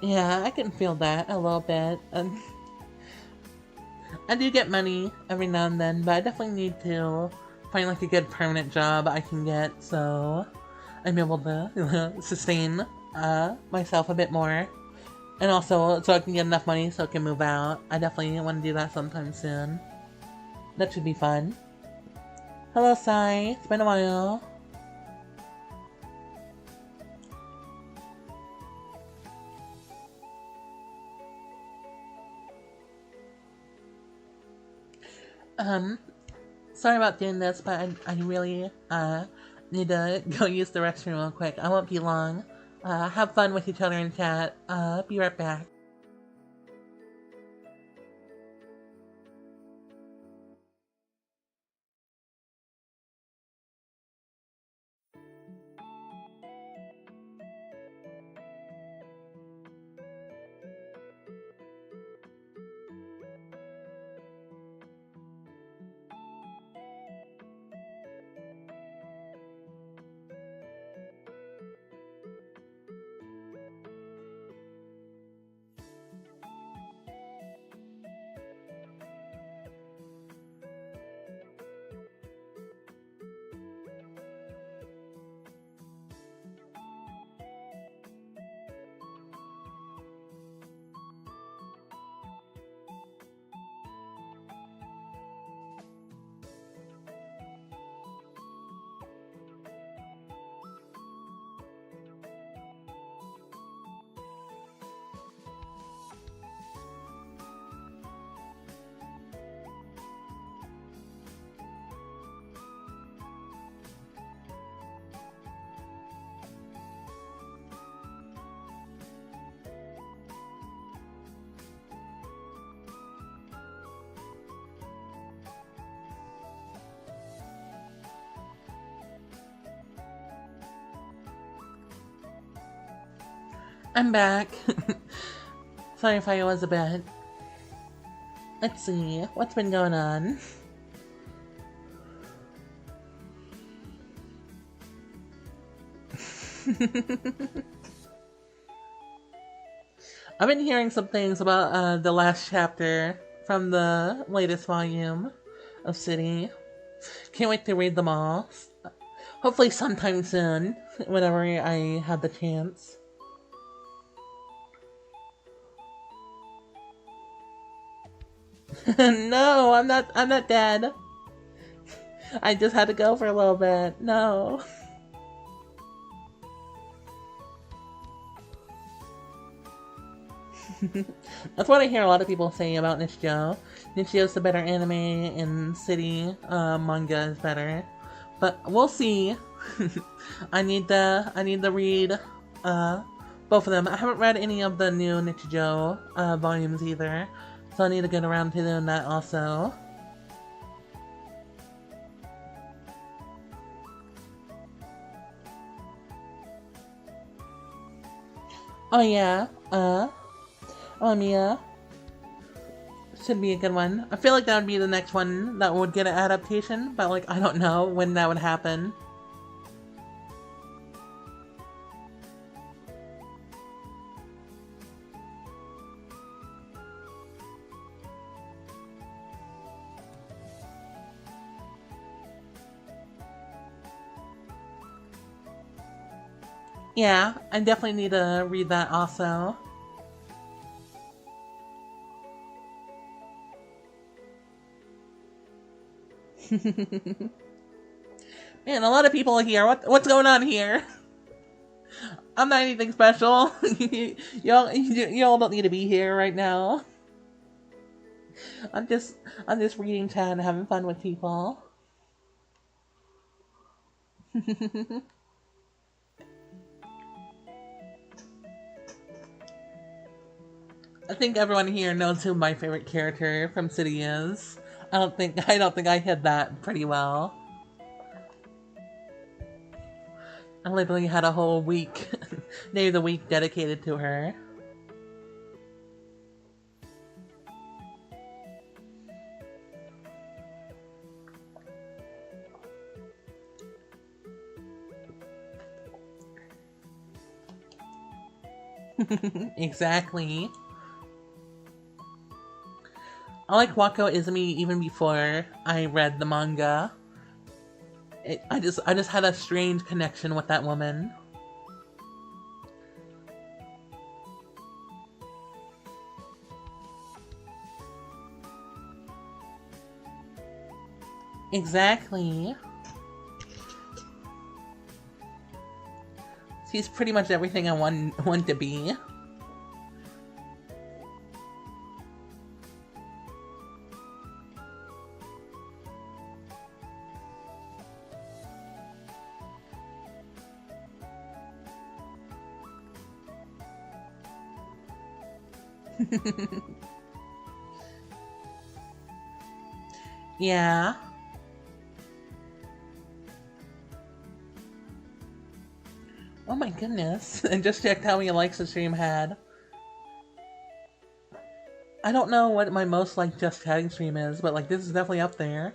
Yeah, I can feel that a little bit. I do get money every now and then, but I definitely need to find like a good permanent job I can get, so I'm able to sustain myself a bit more. And also, so I can get enough money so I can move out. I definitely want to do that sometime soon. That should be fun. Hello, Sai. It's been a while. Sorry about doing this, but I really, need to go use the restroom real quick. I won't be long. Have fun with each other in chat. Be right back. I'm back. Sorry if I was a bit. Let's see, what's been going on? I've been hearing some things about the last chapter from the latest volume of City. Can't wait to read them all. Hopefully sometime soon, whenever I have the chance. No, I'm not dead. I just had to go for a little bit. No. That's what I hear a lot of people say about Nichijou. Nichijou's the better anime, and City manga is better. But we'll see. I need to read both of them. I haven't read any of the new Nichijou volumes either, so I need to get around to doing that also. Oh yeah, Mia. Should be a good one. I feel like that would be the next one that would get an adaptation, but like I don't know when that would happen. Yeah, I definitely need to read that also. Man, a lot of people are here. What's going on here? I'm not anything special. y'all don't need to be here right now. I'm just reading chat and having fun with people. I think everyone here knows who my favorite character from City is. I don't think I hid that pretty well. I literally had a whole week, day of the week dedicated to her. Exactly. I like Wako Izumi even before I read the manga. I just had a strange connection with that woman. Exactly. She's pretty much everything I want to be. Yeah. Oh my goodness. And just checked how many likes the stream had. I don't know what my most liked Just Chatting stream is, but like this is definitely up there.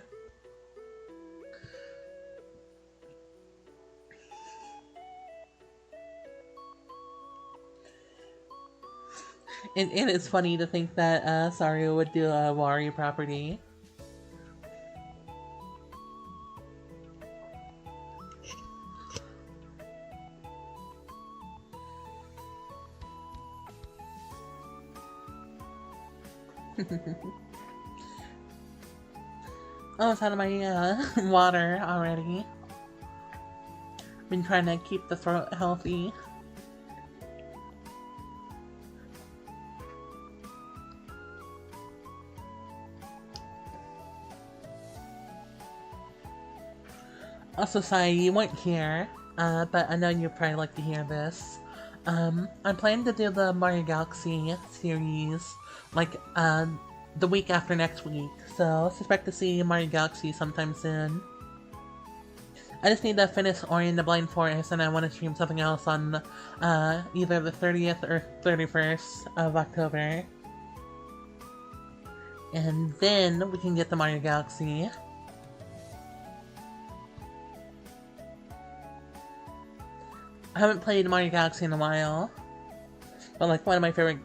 And it's funny to think that Sario would do a Wari property. Oh, it's out of my water already. Been trying to keep the throat healthy. Also, sorry you weren't here, but I know you'd probably like to hear this. I'm planning to do the Mario Galaxy series, like, the week after next week, so suspect to see Mario Galaxy sometime soon. I just need to finish Ori and the Blind Forest, and I want to stream something else on either the 30th or 31st of October. And then we can get the Mario Galaxy. I haven't played Mario Galaxy in a while, but like one of my favorite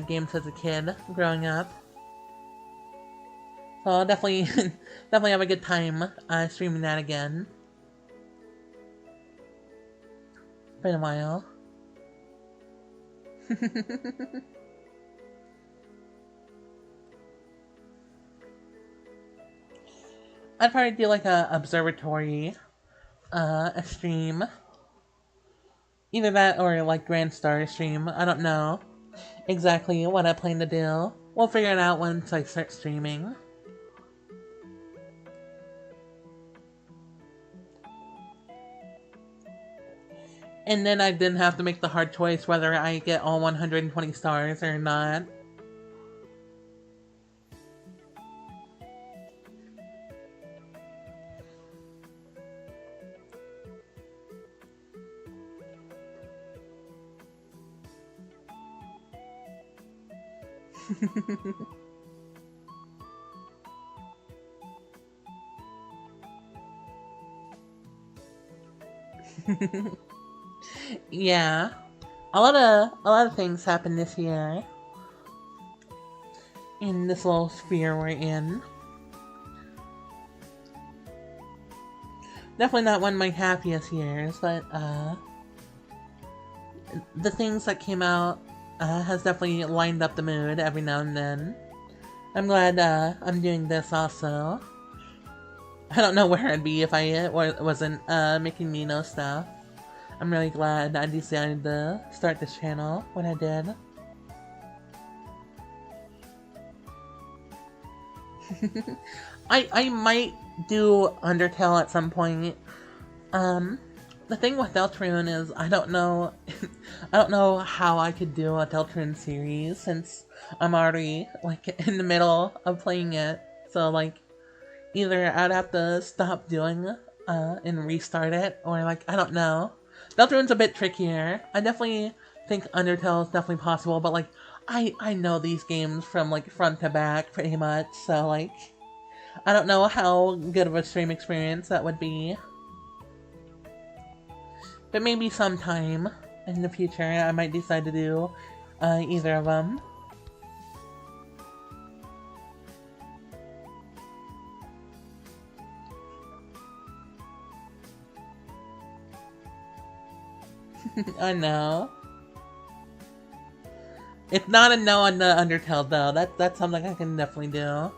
games as a kid growing up. So I'll definitely have a good time streaming that again. Been a while. I'd probably do like a observatory, a stream. Either that or like Grand Star stream. I don't know exactly what I plan to do. We'll figure it out once I start streaming. And then I didn't have to make the hard choice whether I get all 120 stars or not. Yeah, a lot of things happened this year in this little sphere we're in. Definitely not one of my happiest years, but the things that came out has definitely lined up the mood every now and then. I'm glad I'm doing this also. I don't know where I'd be if I wasn't making Nino stuff. I'm really glad I decided to start this channel when I did. I might do Undertale at some point. The thing with Deltarune is I don't know I don't know how I could do a Deltarune series since I'm already like in the middle of playing it. So like either I'd have to stop doing and restart it, or like I don't know. Deltarune's a bit trickier. I definitely think Undertale is definitely possible, but like I know these games from like front to back pretty much, so like I don't know how good of a stream experience that would be. But maybe sometime in the future I might decide to do either of them. I know. It's not a no on the Undertale though. That's something I can definitely do.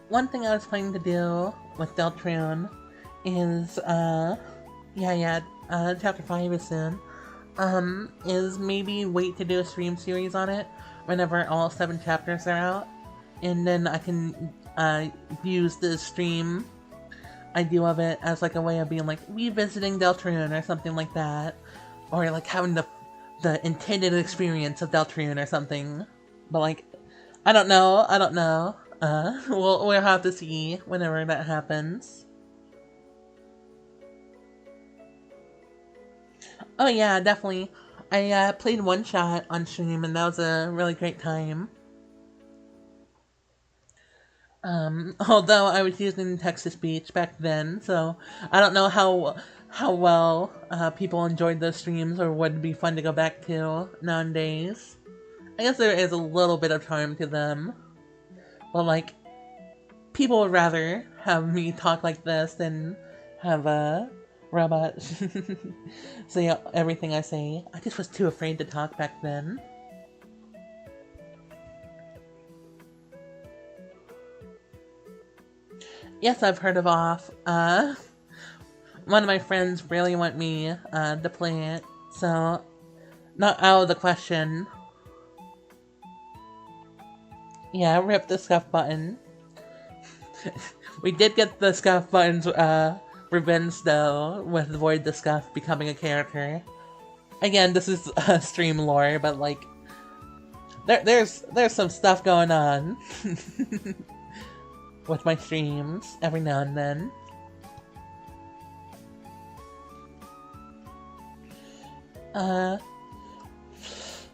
One thing I was planning to do with Deltarune is, Chapter 5 is soon, is maybe wait to do a stream series on it whenever all 7 chapters are out, and then I can, use the stream I do of it as like a way of being like, revisiting Deltarune or something like that, or like having the intended experience of Deltarune or something, but like, I don't know. We'll have to see whenever that happens. Oh yeah, definitely. I played One Shot on stream, and that was a really great time. Although I was using text-to-speech back then, so I don't know how well people enjoyed those streams or would be fun to go back to nowadays. I guess there is a little bit of charm to them. Well, like, people would rather have me talk like this than have a robot say everything I say. I just was too afraid to talk back then. Yes, I've heard of Off. One of my friends really want me to play it, so not out of the question. Yeah, rip the scuff button. We did get the scuff button's revenge though, with Void the Scuff becoming a character. Again, this is stream lore, but like, there's some stuff going on with my streams every now and then.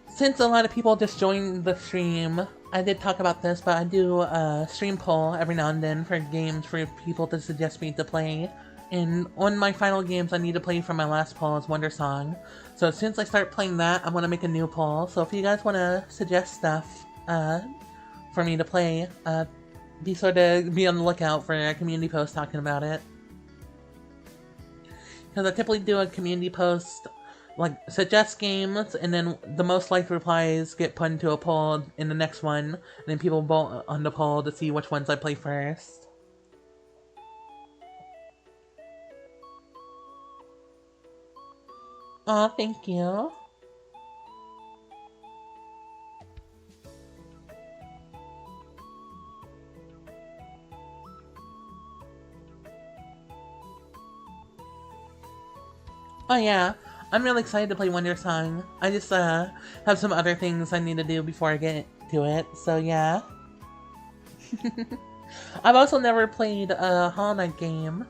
Since a lot of people just joined the stream, I did talk about this, but I do a stream poll every now and then for games for people to suggest me to play. And one of my final games I need to play for my last poll is Wondersong. So as soon as I start playing that, I'm going to make a new poll. So if you guys want to suggest stuff for me to play, be sure to be on the lookout for a community post talking about it. Because I typically do a community post, like, suggest games, and then the most liked replies get put into a poll in the next one, and then people vote on the poll to see which ones I play first. Aw, thank you. Oh yeah, I'm really excited to play Wondersong. I just have some other things I need to do before I get to it, so yeah. I've also never played a Hollow Knight game.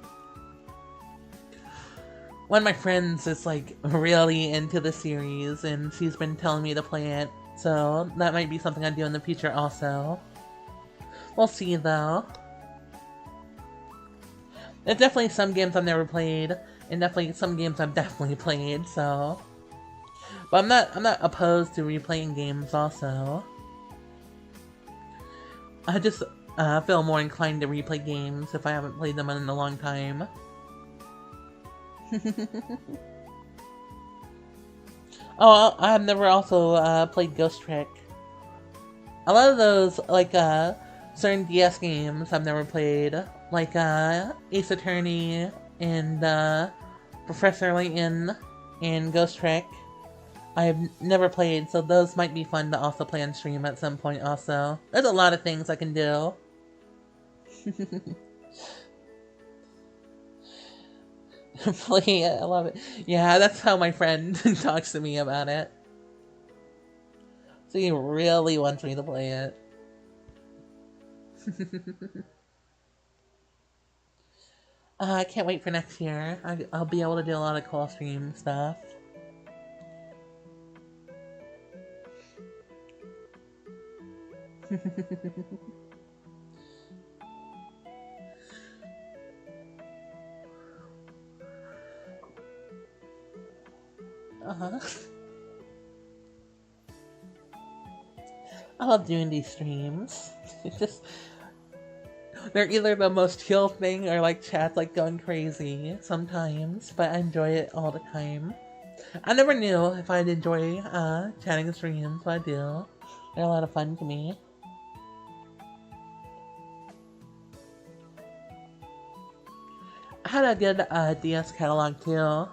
One of my friends is like really into the series and she's been telling me to play it, so that might be something I do in the future also. We'll see though. There's definitely some games I've never played, and definitely some games I've definitely played, so. But I'm not opposed to replaying games also. I just feel more inclined to replay games if I haven't played them in a long time. Oh, I've never also played Ghost Trick. A lot of those, like, certain DS games I've never played, like Ace Attorney and Professor Layton and Ghost Trick, I've never played, so those might be fun to also play on stream at some point also. There's a lot of things I can do. Play it, I love it. Yeah, that's how my friend talks to me about it. So he really wants me to play it. I can't wait for next year. I'll be able to do a lot of cool stream stuff. I love doing these streams. It's just, they're either the most chill thing or like chat's like going crazy sometimes, but I enjoy it all the time. I never knew if I'd enjoy chatting in streams, but I do. They're a lot of fun to me. I had a good DS catalog too.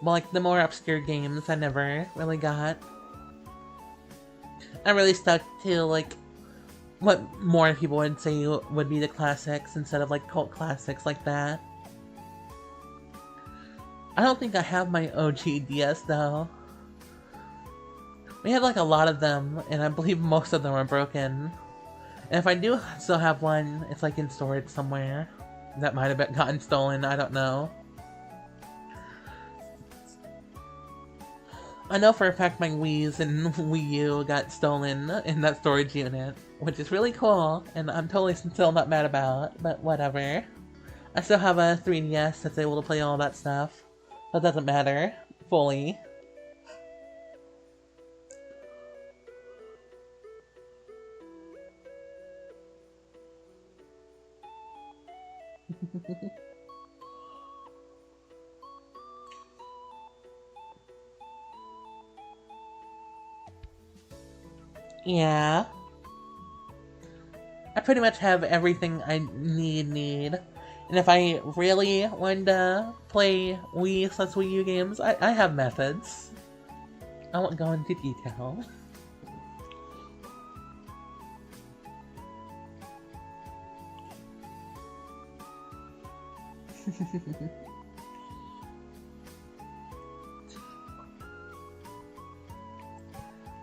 But like the more obscure games I never really got. I really stuck to like what more people would say would be the classics instead of like cult classics like that. I don't think I have my OG DS though. We had like a lot of them, and I believe most of them are broken. And if I do still have one, it's like in storage somewhere. That might have gotten stolen, I don't know. I know for a fact my Wii's and Wii U got stolen in that storage unit, which is really cool, and I'm totally still not mad about, but whatever. I still have a 3DS that's able to play all that stuff, but it doesn't matter, fully. Yeah. I pretty much have everything I need. And if I really wanted to play Wii/Wii U games, I have methods. I won't go into detail.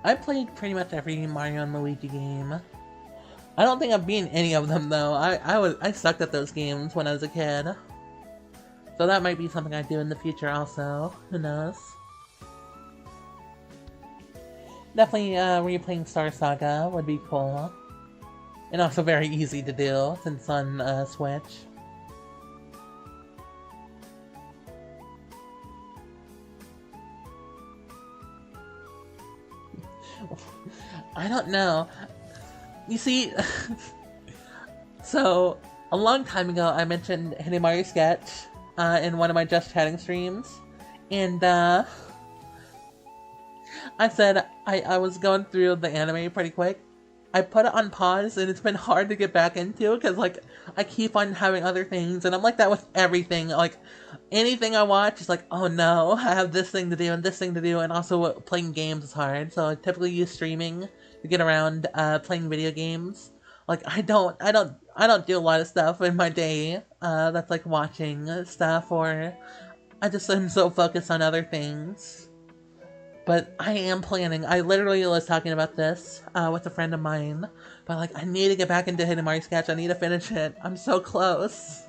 I played pretty much every Mario and Luigi game. I don't think I've beaten any of them though. I sucked at those games when I was a kid. So that might be something I do in the future also. Who knows? Definitely replaying Star Saga would be cool. And also very easy to do since on Switch. I don't know. You see, so a long time ago I mentioned Hidemari Sketch in one of my Just Chatting streams, and I said I was going through the anime pretty quick. I put it on pause, and it's been hard to get back into because like I keep on having other things, and I'm like that with everything. Like anything I watch is like, oh no, I have this thing to do and this thing to do, and also playing games is hard. So I typically use streaming to get around playing video games. Like I don't do a lot of stuff in my day that's like watching stuff, or I just am so focused on other things. But I am planning. I literally was talking about this with a friend of mine. But like, I need to get back into Hidemari Sketch. I need to finish it. I'm so close.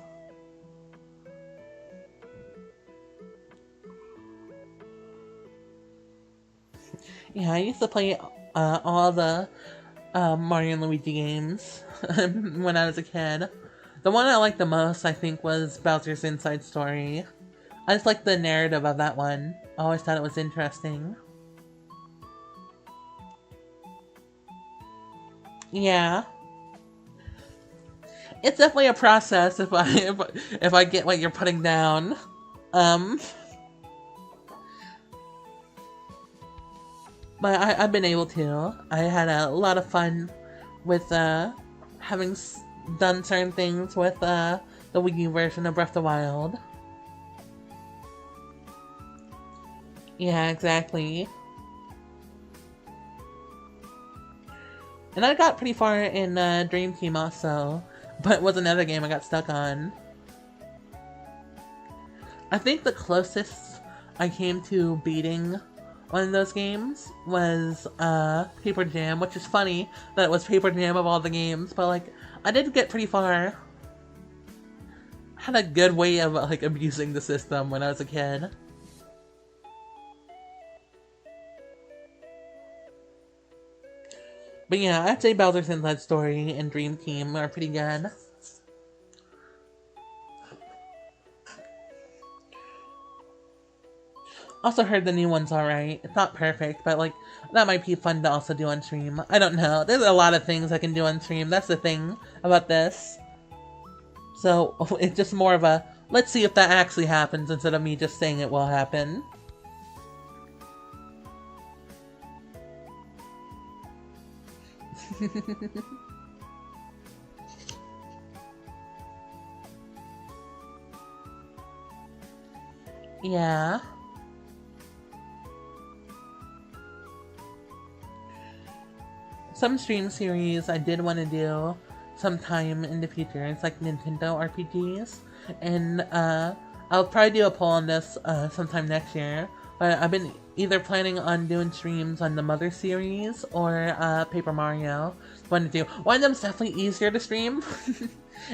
Yeah, I used to play all the Mario and Luigi games when I was a kid. The one I liked the most, I think, was Bowser's Inside Story. I just liked the narrative of that one. I always thought it was interesting. Yeah. It's definitely a process if I get what you're putting down. But I've been able to. I had a lot of fun with having done certain things with the Wii U version of Breath of the Wild. Yeah, exactly. And I got pretty far in Dream Team also, but it was another game I got stuck on. I think the closest I came to beating one of those games was Paper Jam, which is funny that it was Paper Jam of all the games, but like, I did get pretty far. I had a good way of like abusing the system when I was a kid. But yeah, I'd say Bowser's Inside Story and Dream Team are pretty good. Also heard the new one's alright. It's not perfect, but like, that might be fun to also do on stream. I don't know. There's a lot of things I can do on stream. That's the thing about this. So, it's just more of a, let's see if that actually happens instead of me just saying it will happen. Yeah. Some stream series I did want to do sometime in the future. It's like Nintendo RPGs. And I'll probably do a poll on this sometime next year. But I've been either planning on doing streams on the Mother series or Paper Mario. One to do. One of them's definitely easier to stream,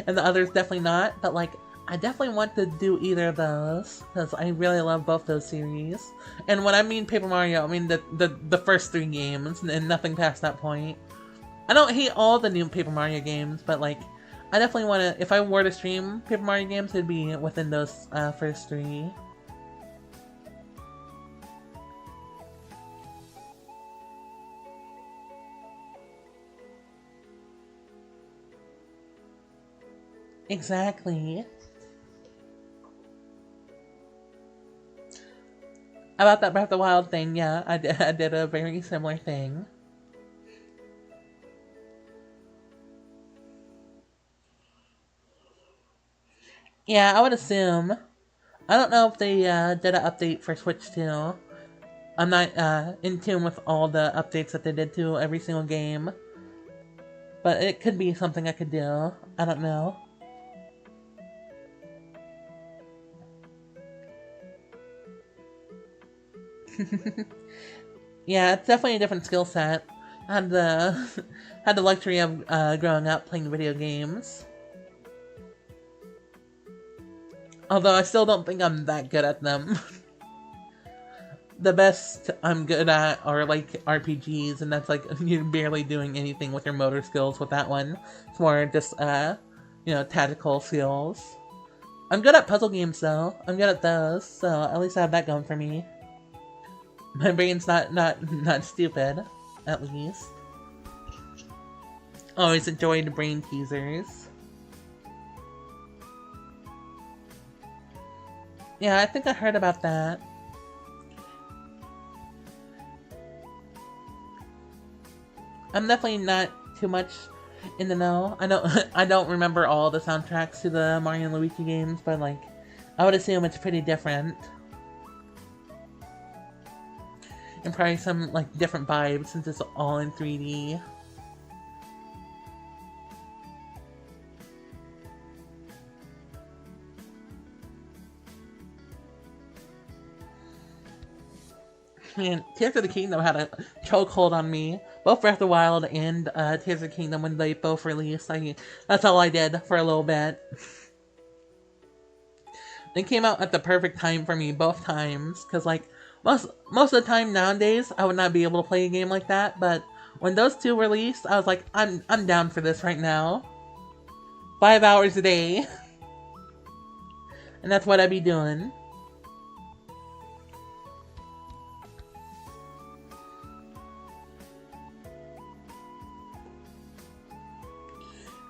and the other's definitely not. But like, I definitely want to do either of those because I really love both those series. And when I mean Paper Mario, I mean the first 3 games and nothing past that point. I don't hate all the new Paper Mario games, but like, I definitely want to. If I were to stream Paper Mario games, it'd be within those first 3. Exactly. About that Breath of the Wild thing, yeah, I did a very similar thing. Yeah, I would assume. I don't know if they did an update for Switch 2. I'm not in tune with all the updates that they did to every single game. But it could be something I could do. I don't know. Yeah, it's definitely a different skill set. I had the had the luxury of growing up playing video games. Although I still don't think I'm that good at them. The best I'm good at are like RPGs, and that's like you're barely doing anything with your motor skills with that one. It's more just tactical skills. I'm good at puzzle games though. I'm good at those, so at least I have that going for me. My brain's not stupid, at least. Always enjoyed brain teasers. Yeah, I think I heard about that. I'm definitely not too much in the know. I don't remember all the soundtracks to the Mario and Luigi games, but like I would assume it's pretty different. And probably some like different vibes since it's all in 3D. Man, Tears of the Kingdom had a chokehold on me. Both Breath of the Wild and Tears of the Kingdom when they both released. That's all I did for a little bit. They came out at the perfect time for me both times, because like most of the time nowadays I would not be able to play a game like that, but when those two released, I was like, I'm down for this right now. 5 hours a day. And that's what I'd be doing.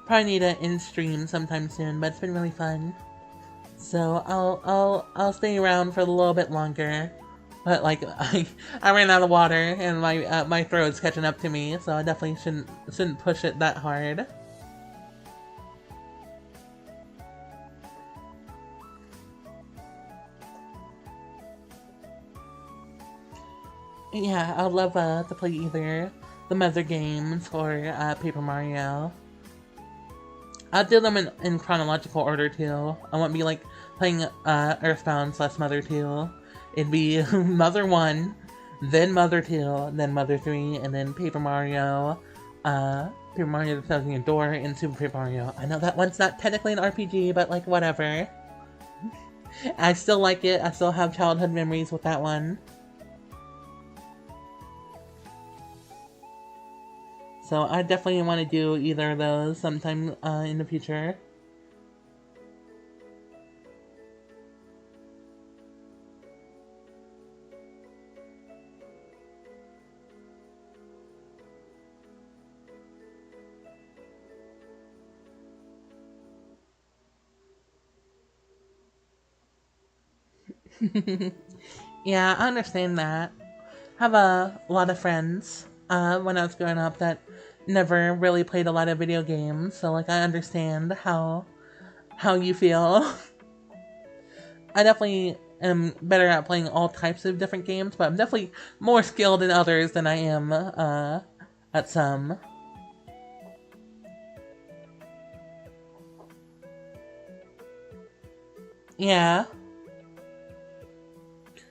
Probably need to end stream sometime soon, but it's been really fun. So I'll stay around for a little bit longer. But like I ran out of water and my throat's catching up to me, so I definitely shouldn't push it that hard. Yeah, I'd love to play either the Mother games or Paper Mario. I'll do them in chronological order too. I won't be like playing Earthbound / Mother 2. It'd be Mother 1, then Mother 2, then Mother 3, and then Paper Mario, Paper Mario the Thousand Year Door, and Super Paper Mario. I know that one's not technically an RPG, but like whatever. I still like it. I still have childhood memories with that one. So I definitely want to do either of those sometime in the future. Yeah, I understand that. I have a lot of friends when I was growing up that never really played a lot of video games, so like I understand how you feel. I definitely am better at playing all types of different games, but I'm definitely more skilled in others than I am at some. Yeah.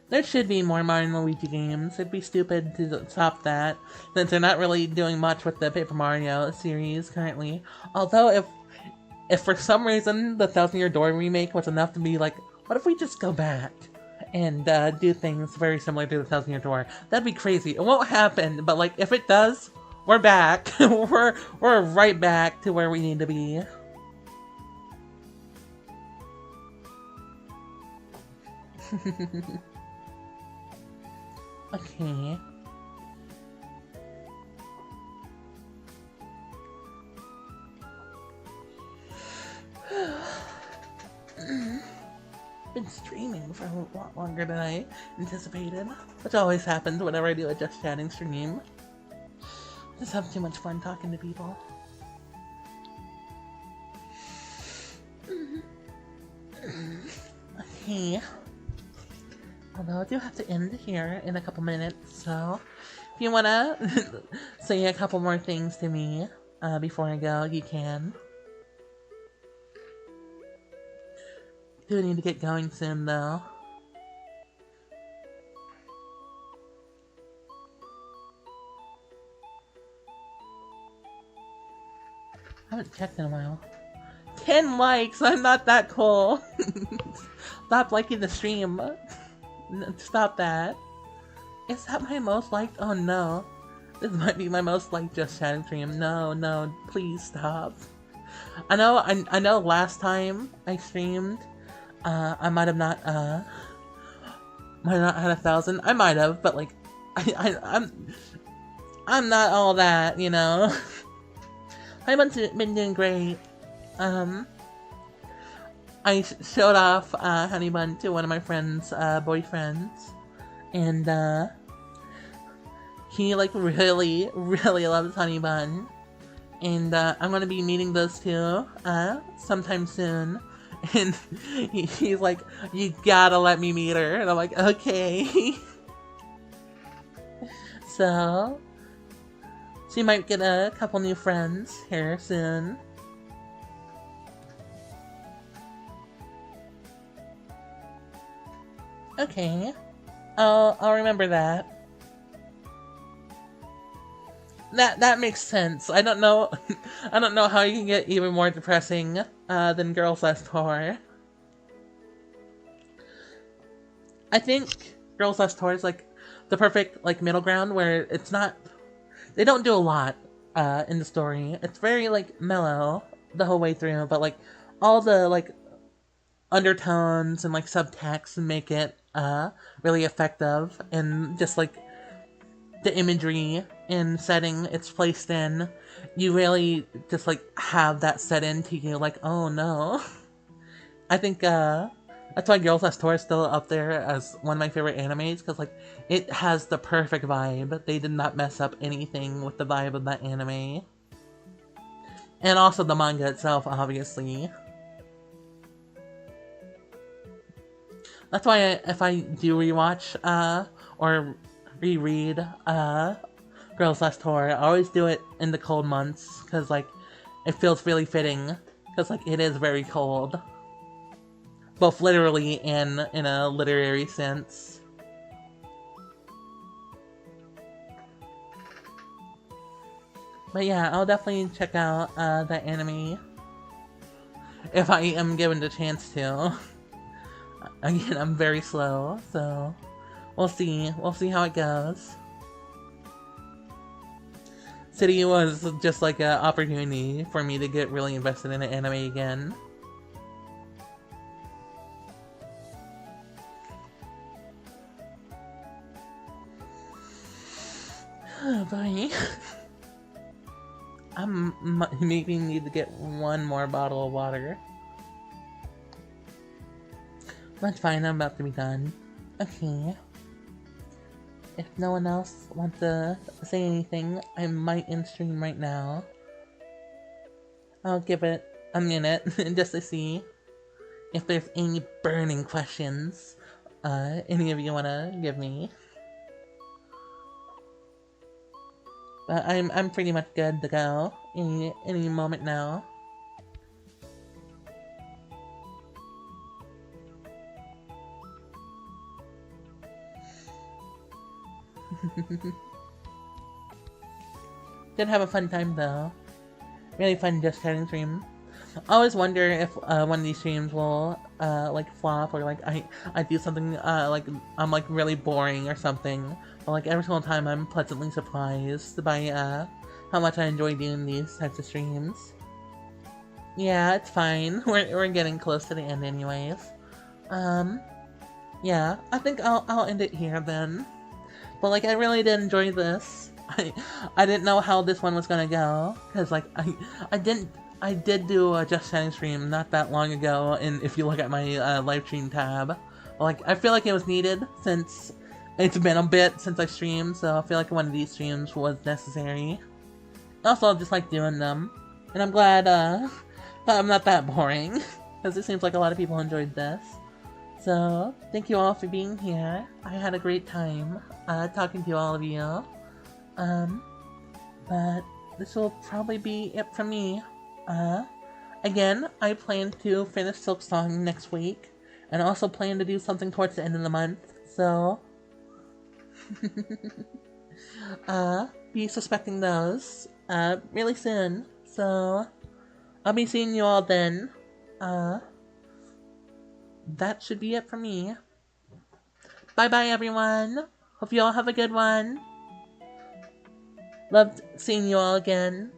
There should be more Mario and Luigi games. It'd be stupid to stop that, since they're not really doing much with the Paper Mario series currently. Although, if for some reason the Thousand Year Door remake was enough to be like, what if we just go back and do things very similar to the Thousand Year Door? That'd be crazy. It won't happen, but like if it does, we're back. we're right back to where we need to be. Okay. Been streaming for a lot longer than I anticipated, which always happens whenever I do a Just Chatting stream. Just have too much fun talking to people. Okay. Although I do have to end here in a couple minutes, so if you wanna say a couple more things to me before I go, you can. Do need to get going soon, though. I haven't checked in a while. 10 likes! I'm not that cool! Stop liking the stream. Stop that. Is that my most liked? Oh no. This might be my most liked Just Chatting stream. No, no, please stop. I know last time I streamed, I might have not, might have not had 1,000. I might have, but like, I'm not all that, you know? I've been doing great. I showed off Honey Bun to one of my friend's boyfriends, and he like really, really loves Honey Bun, and I'm gonna be meeting those two sometime soon. And he's like, "You gotta let me meet her," and I'm like, "Okay." So she might get a couple new friends here soon. Okay, I'll remember that. That makes sense. I don't know, I don't know how you can get even more depressing than Girls Last Tour. I think Girls Last Tour is like the perfect like middle ground where it's not, they don't do a lot in the story. It's very like mellow the whole way through, but like all the like undertones and like subtext make it really effective, and just like the imagery and setting it's placed in, you really just like have that set into you like, oh no. I think that's why Girls Last Tour is still up there as one of my favorite animes, because like it has the perfect vibe. They did not mess up anything with the vibe of that anime, and also the manga itself, obviously. That's why if I do rewatch or reread Girls Last Tour, I always do it in the cold months, because like it feels really fitting, because like it is very cold, both literally and in a literary sense. But yeah, I'll definitely check out that anime if I am given the chance to. Again, I'm very slow, so we'll see. We'll see how it goes. City was just like an opportunity for me to get really invested in an anime again. Oh boy. I'm maybe need to get one more bottle of water. That's fine, I'm about to be done. Okay. If no one else wants to say anything, I might end stream right now. I'll give it a minute just to see if there's any burning questions any of you want to give me. But I'm pretty much good to go any moment now. Did have a fun time though. Really fun Just Chatting stream. I always wonder if one of these streams will like flop, or like I do something like I'm like really boring or something. But like every single time I'm pleasantly surprised by how much I enjoy doing these types of streams. Yeah, it's fine. We're getting close to the end anyways. Yeah, I think I'll end it here then. But like I really did enjoy this. I didn't know how this one was gonna go, because like I did do a Just Chatting stream not that long ago, and if you look at my live stream tab, like I feel like it was needed since it's been a bit since I streamed, so I feel like one of these streams was necessary. Also, I just like doing them, and I'm glad that I'm not that boring, because it seems like a lot of people enjoyed this. So, thank you all for being here. I had a great time talking to all of you. But this will probably be it from me. Again, I plan to finish Silksong next week, and also plan to do something towards the end of the month, so be suspecting those really soon. So I'll be seeing you all then. That should be it for me. Bye-bye, everyone. Hope you all have a good one. Loved seeing you all again.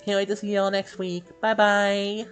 Can't wait to see you all next week. Bye-bye.